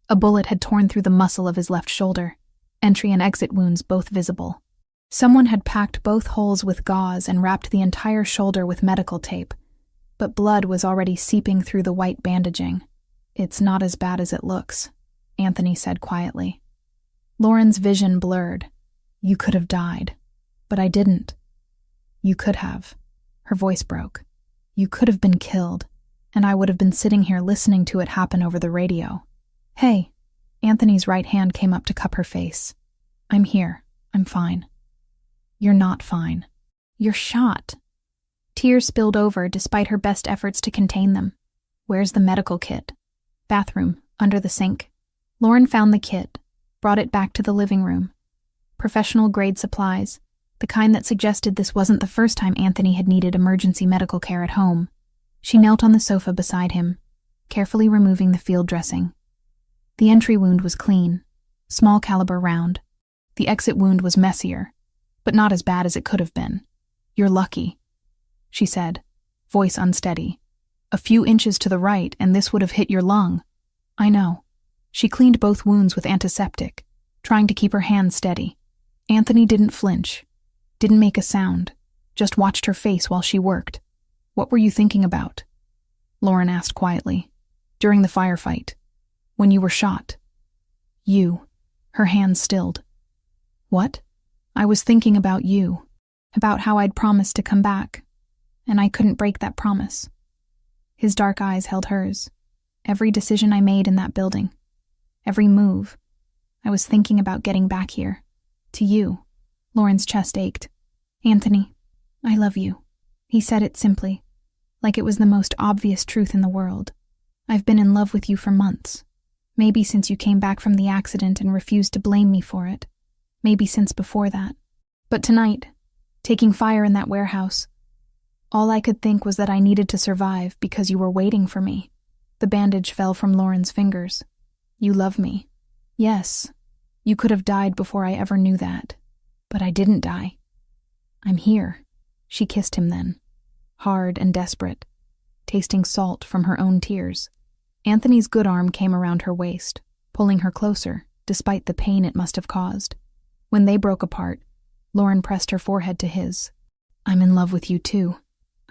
A bullet had torn through the muscle of his left shoulder, entry and exit wounds both visible. Someone had packed both holes with gauze and wrapped the entire shoulder with medical tape, but blood was already seeping through the white bandaging. "It's not as bad as it looks," Anthony said quietly. Lauren's vision blurred. "You could have died, but I didn't." "You could have." Her voice broke. "You could have been killed, and I would have been sitting here listening to it happen over the radio." "Hey." Anthony's right hand came up to cup her face. "I'm here. I'm fine." "You're not fine. You're shot." Tears spilled over despite her best efforts to contain them. "Where's the medical kit?" "Bathroom, under the sink." Lauren found the kit, brought it back to the living room. Professional-grade supplies, the kind that suggested this wasn't the first time Anthony had needed emergency medical care at home. She knelt on the sofa beside him, carefully removing the field dressing. The entry wound was clean, small caliber round. The exit wound was messier, but not as bad as it could have been. "You're lucky," she said, voice unsteady. "A few inches to the right and this would have hit your lung." "I know." She cleaned both wounds with antiseptic, trying to keep her hands steady. Anthony didn't flinch, didn't make a sound, just watched her face while she worked. "What were you thinking about?" Lauren asked quietly. "During the firefight, when you were shot." "You." Her hands stilled. "What?" "I was thinking about you, about how I'd promised to come back, and I couldn't break that promise." His dark eyes held hers. "Every decision I made in that building, every move, I was thinking about getting back here, to you." Lauren's chest ached. "Anthony, I love you." He said it simply, like it was the most obvious truth in the world. "I've been in love with you for months. Maybe since you came back from the accident and refused to blame me for it. Maybe since before that. But tonight, taking fire in that warehouse, all I could think was that I needed to survive because you were waiting for me." The bandage fell from Lauren's fingers. "You love me." "Yes. You could have died before I ever knew that. But I didn't die. I'm here." She kissed him then, hard and desperate, tasting salt from her own tears. Anthony's good arm came around her waist, pulling her closer, despite the pain it must have caused. When they broke apart, Lauren pressed her forehead to his. "I'm in love with you too.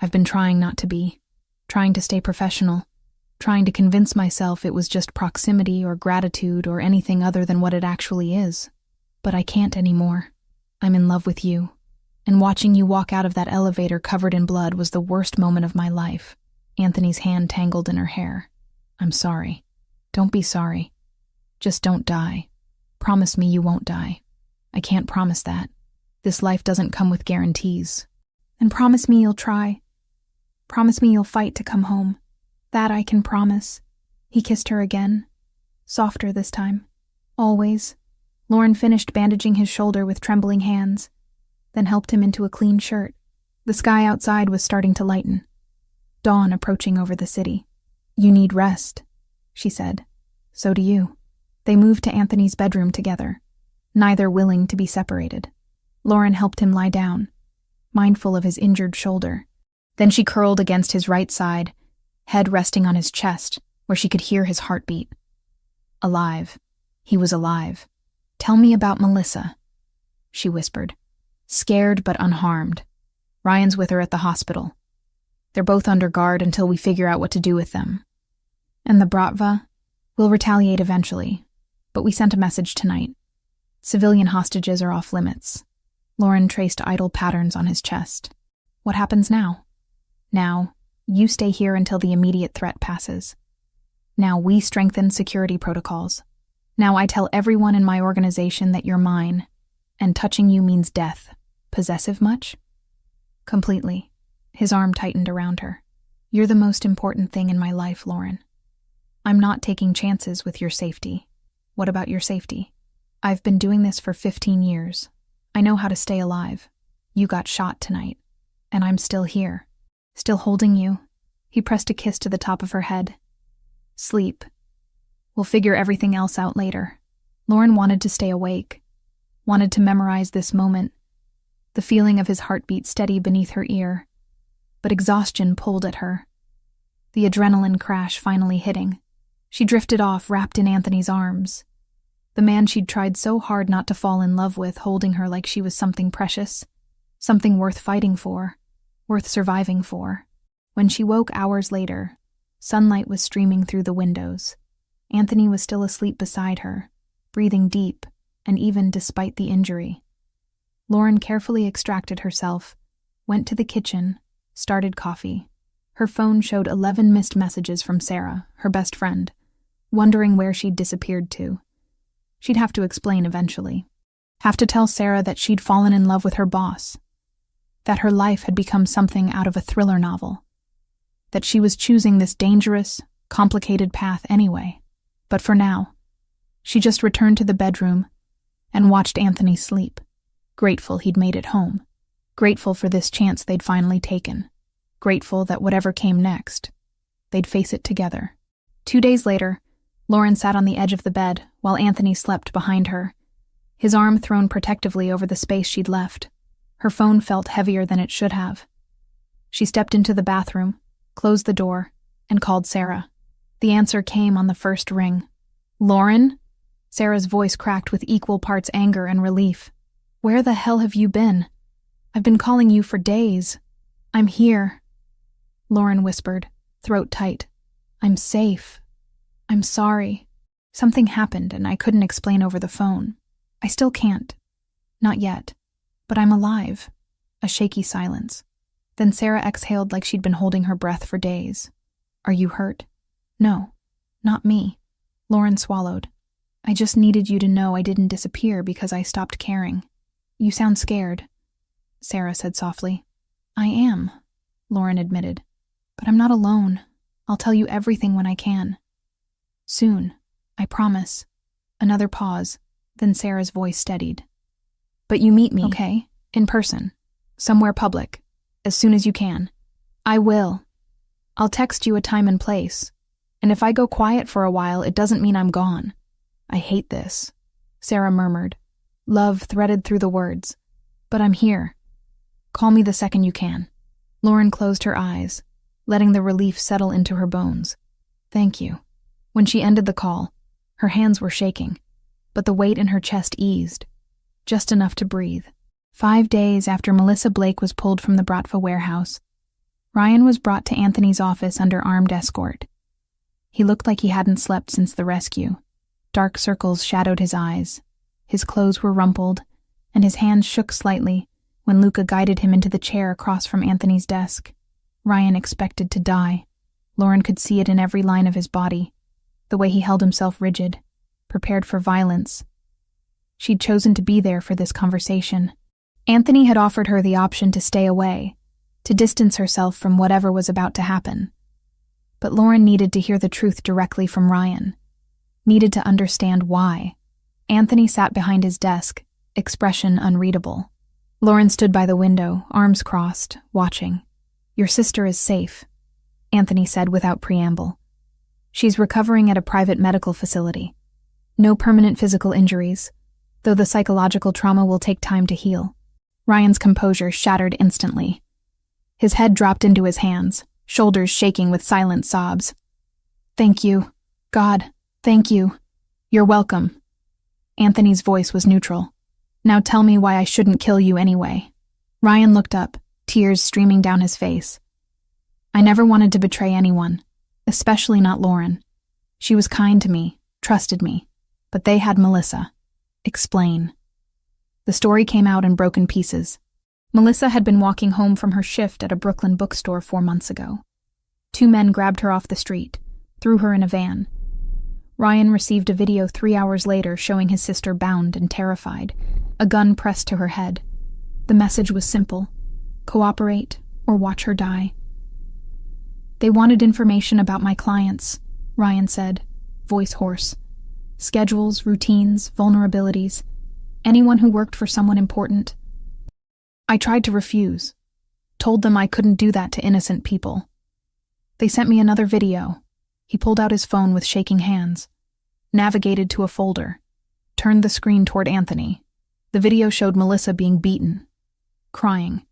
I've been trying not to be, trying to stay professional, trying to convince myself it was just proximity or gratitude or anything other than what it actually is. But I can't anymore. I'm in love with you. And watching you walk out of that elevator covered in blood was the worst moment of my life." Anthony's hand tangled in her hair. "I'm sorry." "Don't be sorry. Just don't die. Promise me you won't die." "I can't promise that. This life doesn't come with guarantees." "And promise me you'll try. Promise me you'll fight to come home. That I can promise." He kissed her again, softer this time. "Always." Lauren finished bandaging his shoulder with trembling hands, then helped him into a clean shirt. The sky outside was starting to lighten, dawn approaching over the city. "You need rest," she said. "So do you." They moved to Anthony's bedroom together, neither willing to be separated. Lauren helped him lie down, mindful of his injured shoulder. Then she curled against his right side, head resting on his chest, where she could hear his heartbeat. Alive. He was alive. "Tell me about Melissa," she whispered. "Scared but unharmed. Ryan's with her at the hospital. They're both under guard until we figure out what to do with them. And the Bratva? We'll retaliate eventually, but we sent a message tonight. Civilian hostages are off limits." Lauren traced idle patterns on his chest. "What happens now?" "Now, you stay here until the immediate threat passes. Now we strengthen security protocols. Now I tell everyone in my organization that you're mine, and touching you means death. Possessive much?" "Completely." His arm tightened around her. "You're the most important thing in my life, Lauren. I'm not taking chances with your safety." "What about your safety?" "I've been doing this for 15 years. I know how to stay alive. You got shot tonight, and I'm still here, still holding you." He pressed a kiss to the top of her head. "Sleep. We'll figure everything else out later." Lauren wanted to stay awake, wanted to memorize this moment, the feeling of his heartbeat steady beneath her ear, but exhaustion pulled at her. the adrenaline crash finally hitting. She drifted off, wrapped in Anthony's arms. The man she'd tried so hard not to fall in love with, holding her like she was something precious, something worth fighting for, worth surviving for. When she woke hours later, sunlight was streaming through the windows. Anthony was still asleep beside her, breathing deep, and even despite the injury. Lauren carefully extracted herself, went to the kitchen, started coffee. Her phone showed 11 missed messages from Sarah, her best friend, wondering where she'd disappeared to. She'd have to explain eventually. Have to tell Sarah that she'd fallen in love with her boss, that her life had become something out of a thriller novel, that she was choosing this dangerous, complicated path anyway. But for now, she just returned to the bedroom and watched Anthony sleep, grateful he'd made it home, grateful for this chance they'd finally taken, grateful that whatever came next, they'd face it together. 2 days later, Lauren sat on the edge of the bed while Anthony slept behind her, his arm thrown protectively over the space she'd left. Her phone felt heavier than it should have. She stepped into the bathroom, closed the door, and called Sarah. The answer came on the first ring. "Lauren?" Sarah's voice cracked with equal parts anger and relief. "Where the hell have you been? I've been calling you for days." "I'm here," Lauren whispered, throat tight. "I'm safe. I'm sorry. Something happened and I couldn't explain over the phone. I still can't. Not yet. But I'm alive." A shaky silence. Then Sarah exhaled like she'd been holding her breath for days. "Are you hurt?" "No, not me." Lauren swallowed. "I just needed you to know I didn't disappear because I stopped caring." "You sound scared," Sarah said softly. "I am," Lauren admitted. "But I'm not alone. I'll tell you everything when I can. Soon, I promise." Another pause, then Sarah's voice steadied. "But you meet me, okay? In person. Somewhere public. As soon as you can." "I will. I'll text you a time and place. And if I go quiet for a while, it doesn't mean I'm gone. I hate this," Sarah murmured. Love threaded through the words. "But I'm here. Call me the second you can." Lauren closed her eyes, letting the relief settle into her bones. "Thank you." When she ended the call, her hands were shaking, but the weight in her chest eased, just enough to breathe. 5 days after Melissa Blake was pulled from the Bratva warehouse, Ryan was brought to Anthony's office under armed escort. He looked like he hadn't slept since the rescue. Dark circles shadowed his eyes. His clothes were rumpled, and his hands shook slightly when Luca guided him into the chair across from Anthony's desk. Ryan expected to die. Lauren could see it in every line of his body, the way he held himself rigid, prepared for violence. She'd chosen to be there for this conversation. Anthony had offered her the option to stay away, to distance herself from whatever was about to happen. But Lauren needed to hear the truth directly from Ryan, needed to understand why. Anthony sat behind his desk, expression unreadable. Lauren stood by the window, arms crossed, watching. "Your sister is safe," Anthony said without preamble. "She's recovering at a private medical facility. No permanent physical injuries, though the psychological trauma will take time to heal." Ryan's composure shattered instantly. His head dropped into his hands, shoulders shaking with silent sobs. "Thank you. God, thank you. You're welcome." Anthony's voice was neutral. "Now tell me why I shouldn't kill you anyway." Ryan looked up, tears streaming down his face. "I never wanted to betray anyone, especially not Lauren. She was kind to me, trusted me, but they had Melissa." "Explain." The story came out in broken pieces. Melissa had been walking home from her shift at a Brooklyn bookstore 4 months ago. 2 men grabbed her off the street, threw her in a van. Ryan received a video 3 hours later showing his sister bound and terrified, a gun pressed to her head. The message was simple: cooperate or watch her die. "They wanted information about my clients," Ryan said, voice hoarse. "Schedules, routines, vulnerabilities. Anyone who worked for someone important. I tried to refuse. Told them I couldn't do that to innocent people. They sent me another video." He pulled out his phone with shaking hands, navigated to a folder, turned the screen toward Anthony. The video showed Melissa being beaten, crying,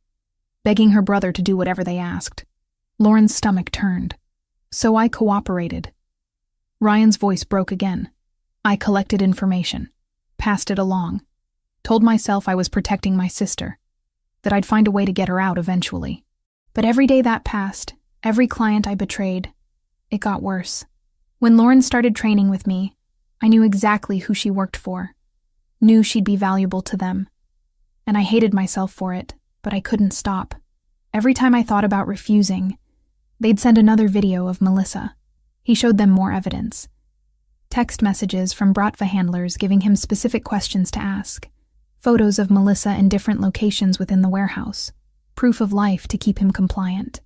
begging her brother to do whatever they asked. Lauren's stomach turned. So I cooperated. Ryan's voice broke again. I collected information, passed it along, told myself I was protecting my sister, that I'd find a way to get her out eventually. But every day that passed, every client I betrayed, it got worse. When Lauren started training with me, I knew exactly who she worked for, knew she'd be valuable to them. And I hated myself for it, but I couldn't stop. Every time I thought about refusing, they'd send another video of Melissa. He showed them more evidence. Text messages from Bratva handlers giving him specific questions to ask. Photos of Melissa in different locations within the warehouse. Proof of life to keep him compliant.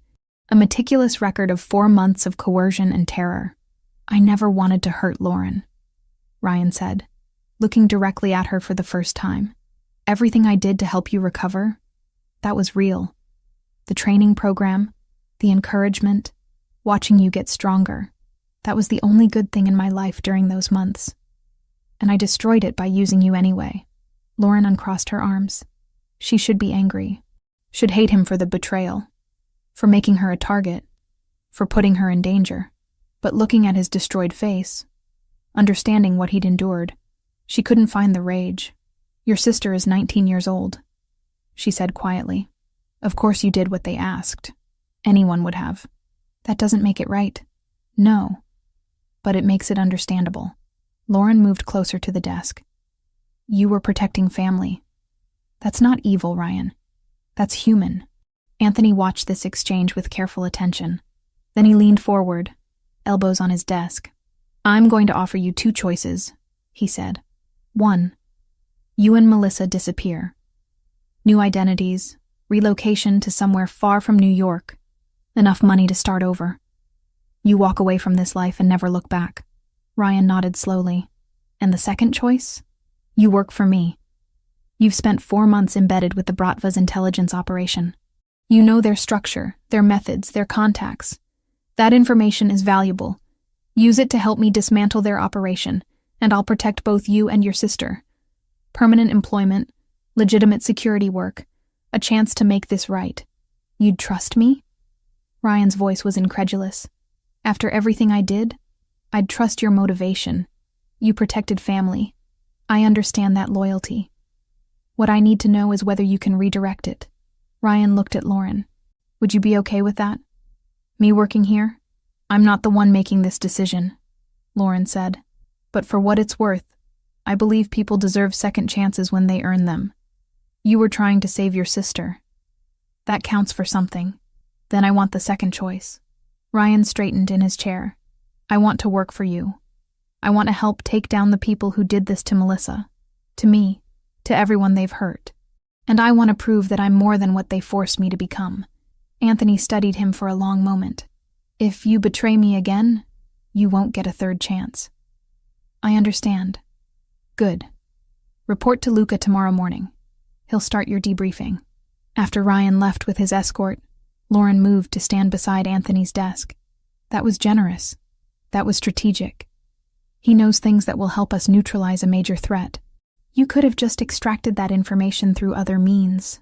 A meticulous record of 4 months of coercion and terror. I never wanted to hurt Lauren, Ryan said, looking directly at her for the first time. Everything I did to help you recover, that was real. The training program, the encouragement, watching you get stronger. That was the only good thing in my life during those months. And I destroyed it by using you anyway. Lauren uncrossed her arms. She should be angry. Should hate him for the betrayal. For making her a target. For putting her in danger. But looking at his destroyed face, understanding what he'd endured, she couldn't find the rage. Your sister is 19 years old, she said quietly. Of course you did what they asked. Anyone would have. That doesn't make it right. No. But it makes it understandable. Lauren moved closer to the desk. You were protecting family. That's not evil, Ryan. That's human. Anthony watched this exchange with careful attention. Then he leaned forward, elbows on his desk. I'm going to offer you 2 choices, he said. 1. You and Melissa disappear. New identities, relocation to somewhere far from New York, enough money to start over. You walk away from this life and never look back. Ryan nodded slowly. And the second choice? You work for me. You've spent 4 months embedded with the Bratva's intelligence operation. You know their structure, their methods, their contacts. That information is valuable. Use it to help me dismantle their operation, and I'll protect both you and your sister. Permanent employment, legitimate security work, a chance to make this right. You'd trust me? Ryan's voice was incredulous. After everything I did, I'd trust your motivation. You protected family. I understand that loyalty. What I need to know is whether you can redirect it. Ryan looked at Lauren. Would you be okay with that? Me working here? I'm not the one making this decision, Lauren said. But for what it's worth, I believe people deserve second chances when they earn them. You were trying to save your sister. That counts for something. Then I want the second choice. Ryan straightened in his chair. I want to work for you. I want to help take down the people who did this to Melissa, to me, to everyone they've hurt. And I want to prove that I'm more than what they forced me to become. Anthony studied him for a long moment. If you betray me again, you won't get a third chance. I understand. Good. Report to Luca tomorrow morning. He'll start your debriefing. After Ryan left with his escort, Lauren moved to stand beside Anthony's desk. That was generous. That was strategic. He knows things that will help us neutralize a major threat. You could have just extracted that information through other means.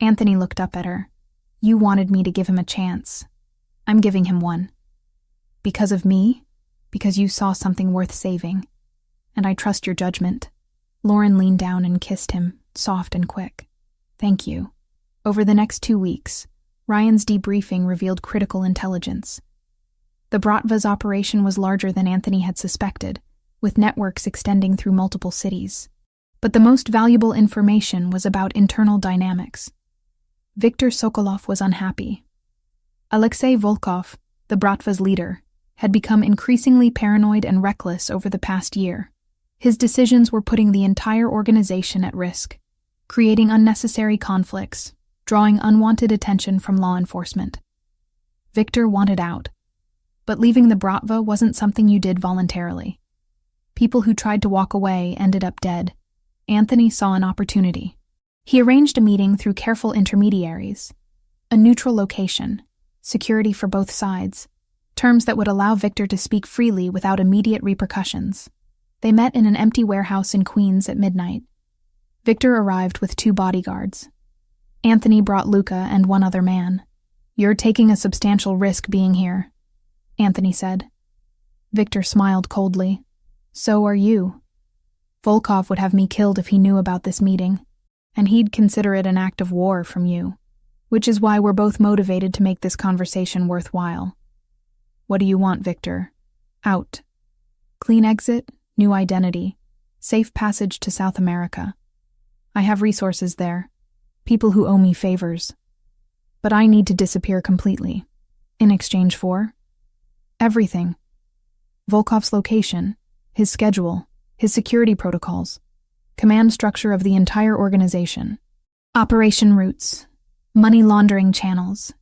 Anthony looked up at her. You wanted me to give him a chance. I'm giving him one. Because of me? Because you saw something worth saving. And I trust your judgment. Lauren leaned down and kissed him, soft and quick. Thank you. Over the next 2 weeks, Ryan's debriefing revealed critical intelligence. The Bratva's operation was larger than Anthony had suspected, with networks extending through multiple cities. But the most valuable information was about internal dynamics. Viktor Sokolov was unhappy. Alexei Volkov, the Bratva's leader, had become increasingly paranoid and reckless over the past year. His decisions were putting the entire organization at risk, creating unnecessary conflicts, drawing unwanted attention from law enforcement. Viktor wanted out. But leaving the Bratva wasn't something you did voluntarily. People who tried to walk away ended up dead. Anthony saw an opportunity. He arranged a meeting through careful intermediaries, a neutral location, security for both sides, terms that would allow Viktor to speak freely without immediate repercussions. They met in an empty warehouse in Queens at midnight. Viktor arrived with 2 bodyguards. Anthony brought Luca and 1 other man. You're taking a substantial risk being here. Anthony said. Victor smiled coldly. So are you. Volkov would have me killed if he knew about this meeting, and he'd consider it an act of war from you, which is why we're both motivated to make this conversation worthwhile. What do you want, Victor? Out. Clean exit, new identity, safe passage to South America. I have resources there, people who owe me favors. But I need to disappear completely. In exchange for? Everything. Volkov's location, his schedule, his security protocols, command structure of the entire organization, operation routes, money laundering channels,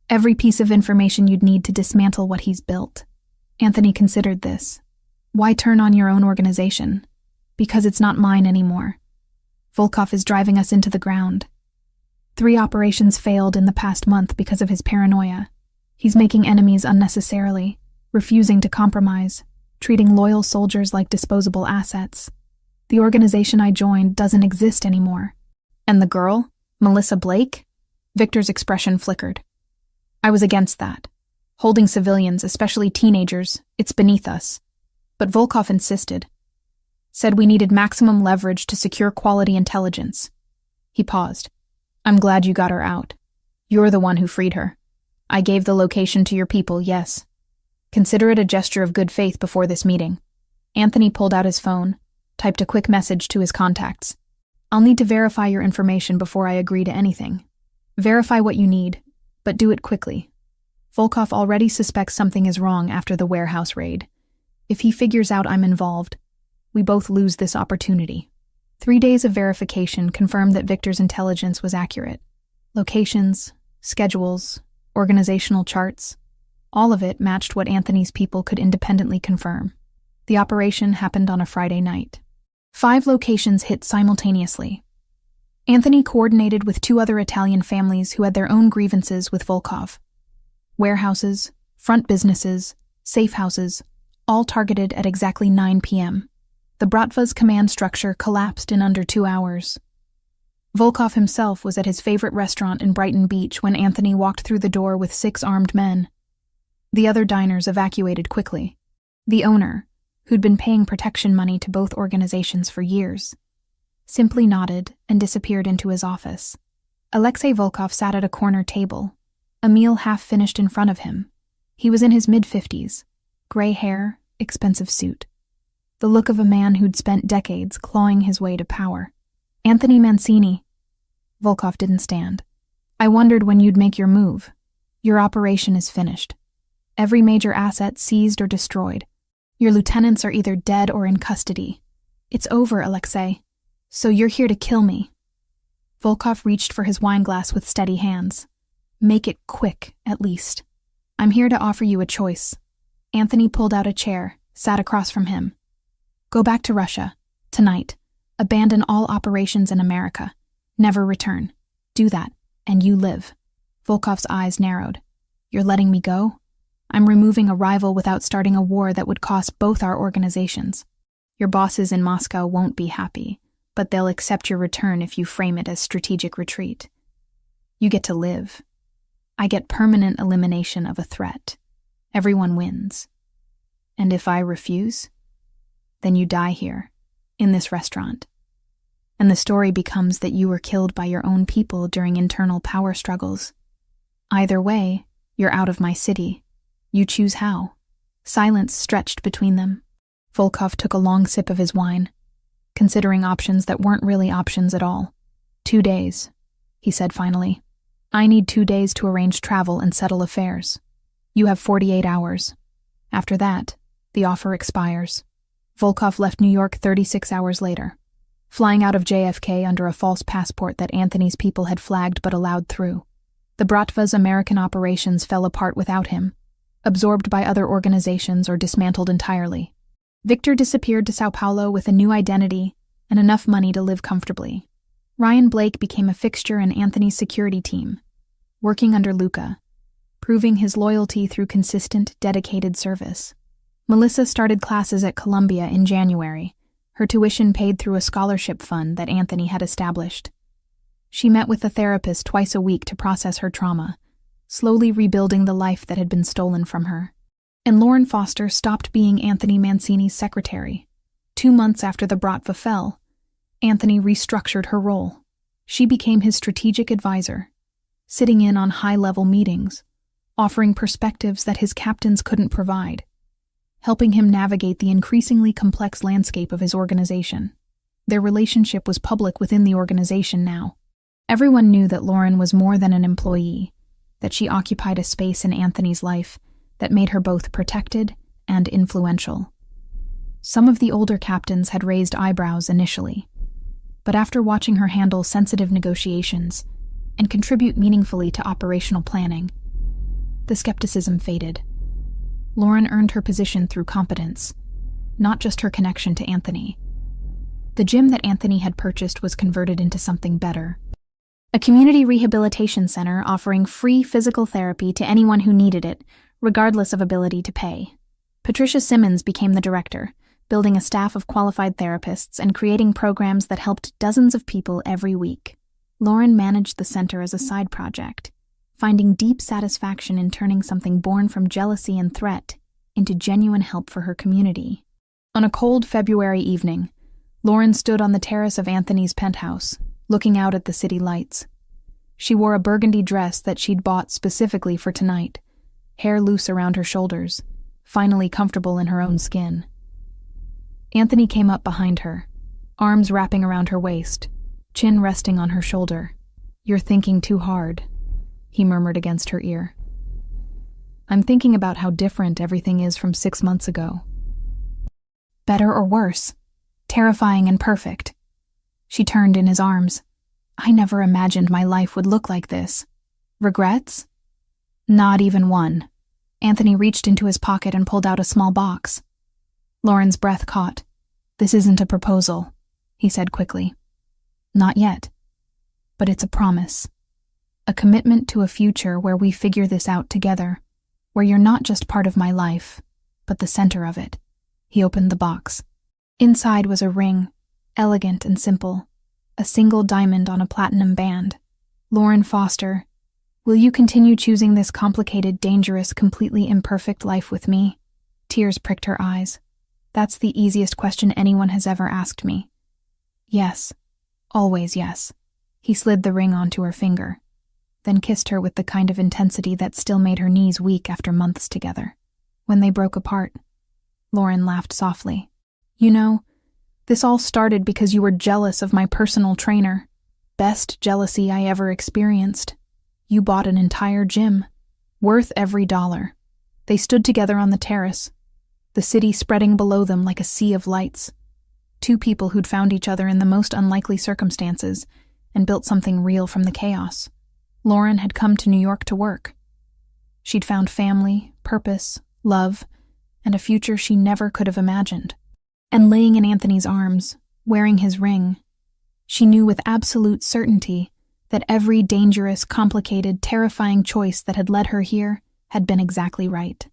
every piece of information you'd need to dismantle what he's built. Anthony considered this. Why turn on your own organization? Because it's not mine anymore. Volkov is driving us into the ground. 3 operations failed in the past month because of his paranoia. He's making enemies unnecessarily, refusing to compromise, treating loyal soldiers like disposable assets. The organization I joined doesn't exist anymore. And the girl? Melissa Blake? Victor's expression flickered. I was against that. Holding civilians, especially teenagers, it's beneath us. But Volkov insisted. Said we needed maximum leverage to secure quality intelligence. He paused. I'm glad you got her out. You're the one who freed her. I gave the location to your people, yes. Consider it a gesture of good faith before this meeting. Anthony pulled out his phone, typed a quick message to his contacts. I'll need to verify your information before I agree to anything. Verify what you need, but do it quickly. Volkov already suspects something is wrong after the warehouse raid. If he figures out I'm involved, we both lose this opportunity. 3 days of verification confirmed that Victor's intelligence was accurate. Locations, schedules, organizational charts, all of it matched what Anthony's people could independently confirm. The operation happened on a Friday night. 5 locations hit simultaneously. Anthony coordinated with 2 other Italian families who had their own grievances with Volkov. Warehouses, front businesses, safe houses, all targeted at exactly 9 p.m. The Bratva's command structure collapsed in under 2 hours. Volkov himself was at his favorite restaurant in Brighton Beach when Anthony walked through the door with 6 armed men. The other diners evacuated quickly. The owner, who'd been paying protection money to both organizations for years, simply nodded and disappeared into his office. Alexei Volkov sat at a corner table, a meal half finished in front of him. He was in his mid-50s, gray hair, expensive suit. The look of a man who'd spent decades clawing his way to power. Anthony Mancini. Volkov didn't stand. I wondered when you'd make your move. Your operation is finished. Every major asset seized or destroyed. Your lieutenants are either dead or in custody. It's over, Alexei. So you're here to kill me. Volkov reached for his wineglass with steady hands. Make it quick, at least. I'm here to offer you a choice. Anthony pulled out a chair, sat across from him. Go back to Russia, tonight. Abandon all operations in America. Never return. Do that, and you live. Volkov's eyes narrowed. You're letting me go? I'm removing a rival without starting a war that would cost both our organizations. Your bosses in Moscow won't be happy, but they'll accept your return if you frame it as strategic retreat. You get to live. I get permanent elimination of a threat. Everyone wins. And if I refuse, then you die here, in this restaurant. And the story becomes that you were killed by your own people during internal power struggles. Either way, you're out of my city. You choose how. Silence stretched between them. Volkov took a long sip of his wine, considering options that weren't really options at all. 2 days, he said finally. I need 2 days to arrange travel and settle affairs. You have 48 hours. After that, the offer expires. Volkov left New York 36 hours later, flying out of JFK under a false passport that Anthony's people had flagged but allowed through. The Bratva's American operations fell apart without him, absorbed by other organizations or dismantled entirely. Victor disappeared to Sao Paulo with a new identity and enough money to live comfortably. Ryan Blake became a fixture in Anthony's security team, working under Luca, proving his loyalty through consistent, dedicated service. Melissa started classes at Columbia in January, her tuition paid through a scholarship fund that Anthony had established. She met with a therapist twice a week to process her trauma, slowly rebuilding the life that had been stolen from her. And Lauren Foster stopped being Anthony Mancini's secretary. 2 months after the Bratva fell, Anthony restructured her role. She became his strategic advisor, sitting in on high-level meetings, offering perspectives that his captains couldn't provide, helping him navigate the increasingly complex landscape of his organization. Their relationship was public within the organization now. Everyone knew that Lauren was more than an employee, that she occupied a space in Anthony's life that made her both protected and influential. Some of the older captains had raised eyebrows initially, but after watching her handle sensitive negotiations and contribute meaningfully to operational planning, the skepticism faded. Lauren earned her position through competence, not just her connection to Anthony. The gym that Anthony had purchased was converted into something better. A community rehabilitation center offering free physical therapy to anyone who needed it, regardless of ability to pay. Patricia Simmons became the director, building a staff of qualified therapists and creating programs that helped dozens of people every week. Lauren managed the center as a side project, finding deep satisfaction in turning something born from jealousy and threat into genuine help for her community. On a cold February evening, Lauren stood on the terrace of Anthony's penthouse, looking out at the city lights. She wore a burgundy dress that she'd bought specifically for tonight, hair loose around her shoulders, finally comfortable in her own skin. Anthony came up behind her, arms wrapping around her waist, chin resting on her shoulder. "You're thinking too hard," he murmured against her ear. "I'm thinking about how different everything is from 6 months ago." "Better or worse? Terrifying and perfect." She turned in his arms. "I never imagined my life would look like this." "Regrets?" "Not even one." Anthony reached into his pocket and pulled out a small box. Lauren's breath caught. "This isn't a proposal," he said quickly. "Not yet. But it's a promise. A commitment to a future where we figure this out together, where you're not just part of my life, but the center of it." He opened the box. Inside was a ring, elegant and simple, a single diamond on a platinum band. "Lauren Foster, will you continue choosing this complicated, dangerous, completely imperfect life with me?" Tears pricked her eyes. "That's the easiest question anyone has ever asked me." "Yes. Always yes." He slid the ring onto her finger, then kissed her with the kind of intensity that still made her knees weak after months together. When they broke apart, Lauren laughed softly. "You know, this all started because you were jealous of my personal trainer. Best jealousy I ever experienced. You bought an entire gym, worth every dollar. They stood together on the terrace, the city spreading below them like a sea of lights. Two people who'd found each other in the most unlikely circumstances and built something real from the chaos. Lauren had come to New York to work. She'd found family, purpose, love, and a future she never could have imagined. And laying in Anthony's arms, wearing his ring, she knew with absolute certainty that every dangerous, complicated, terrifying choice that had led her here had been exactly right.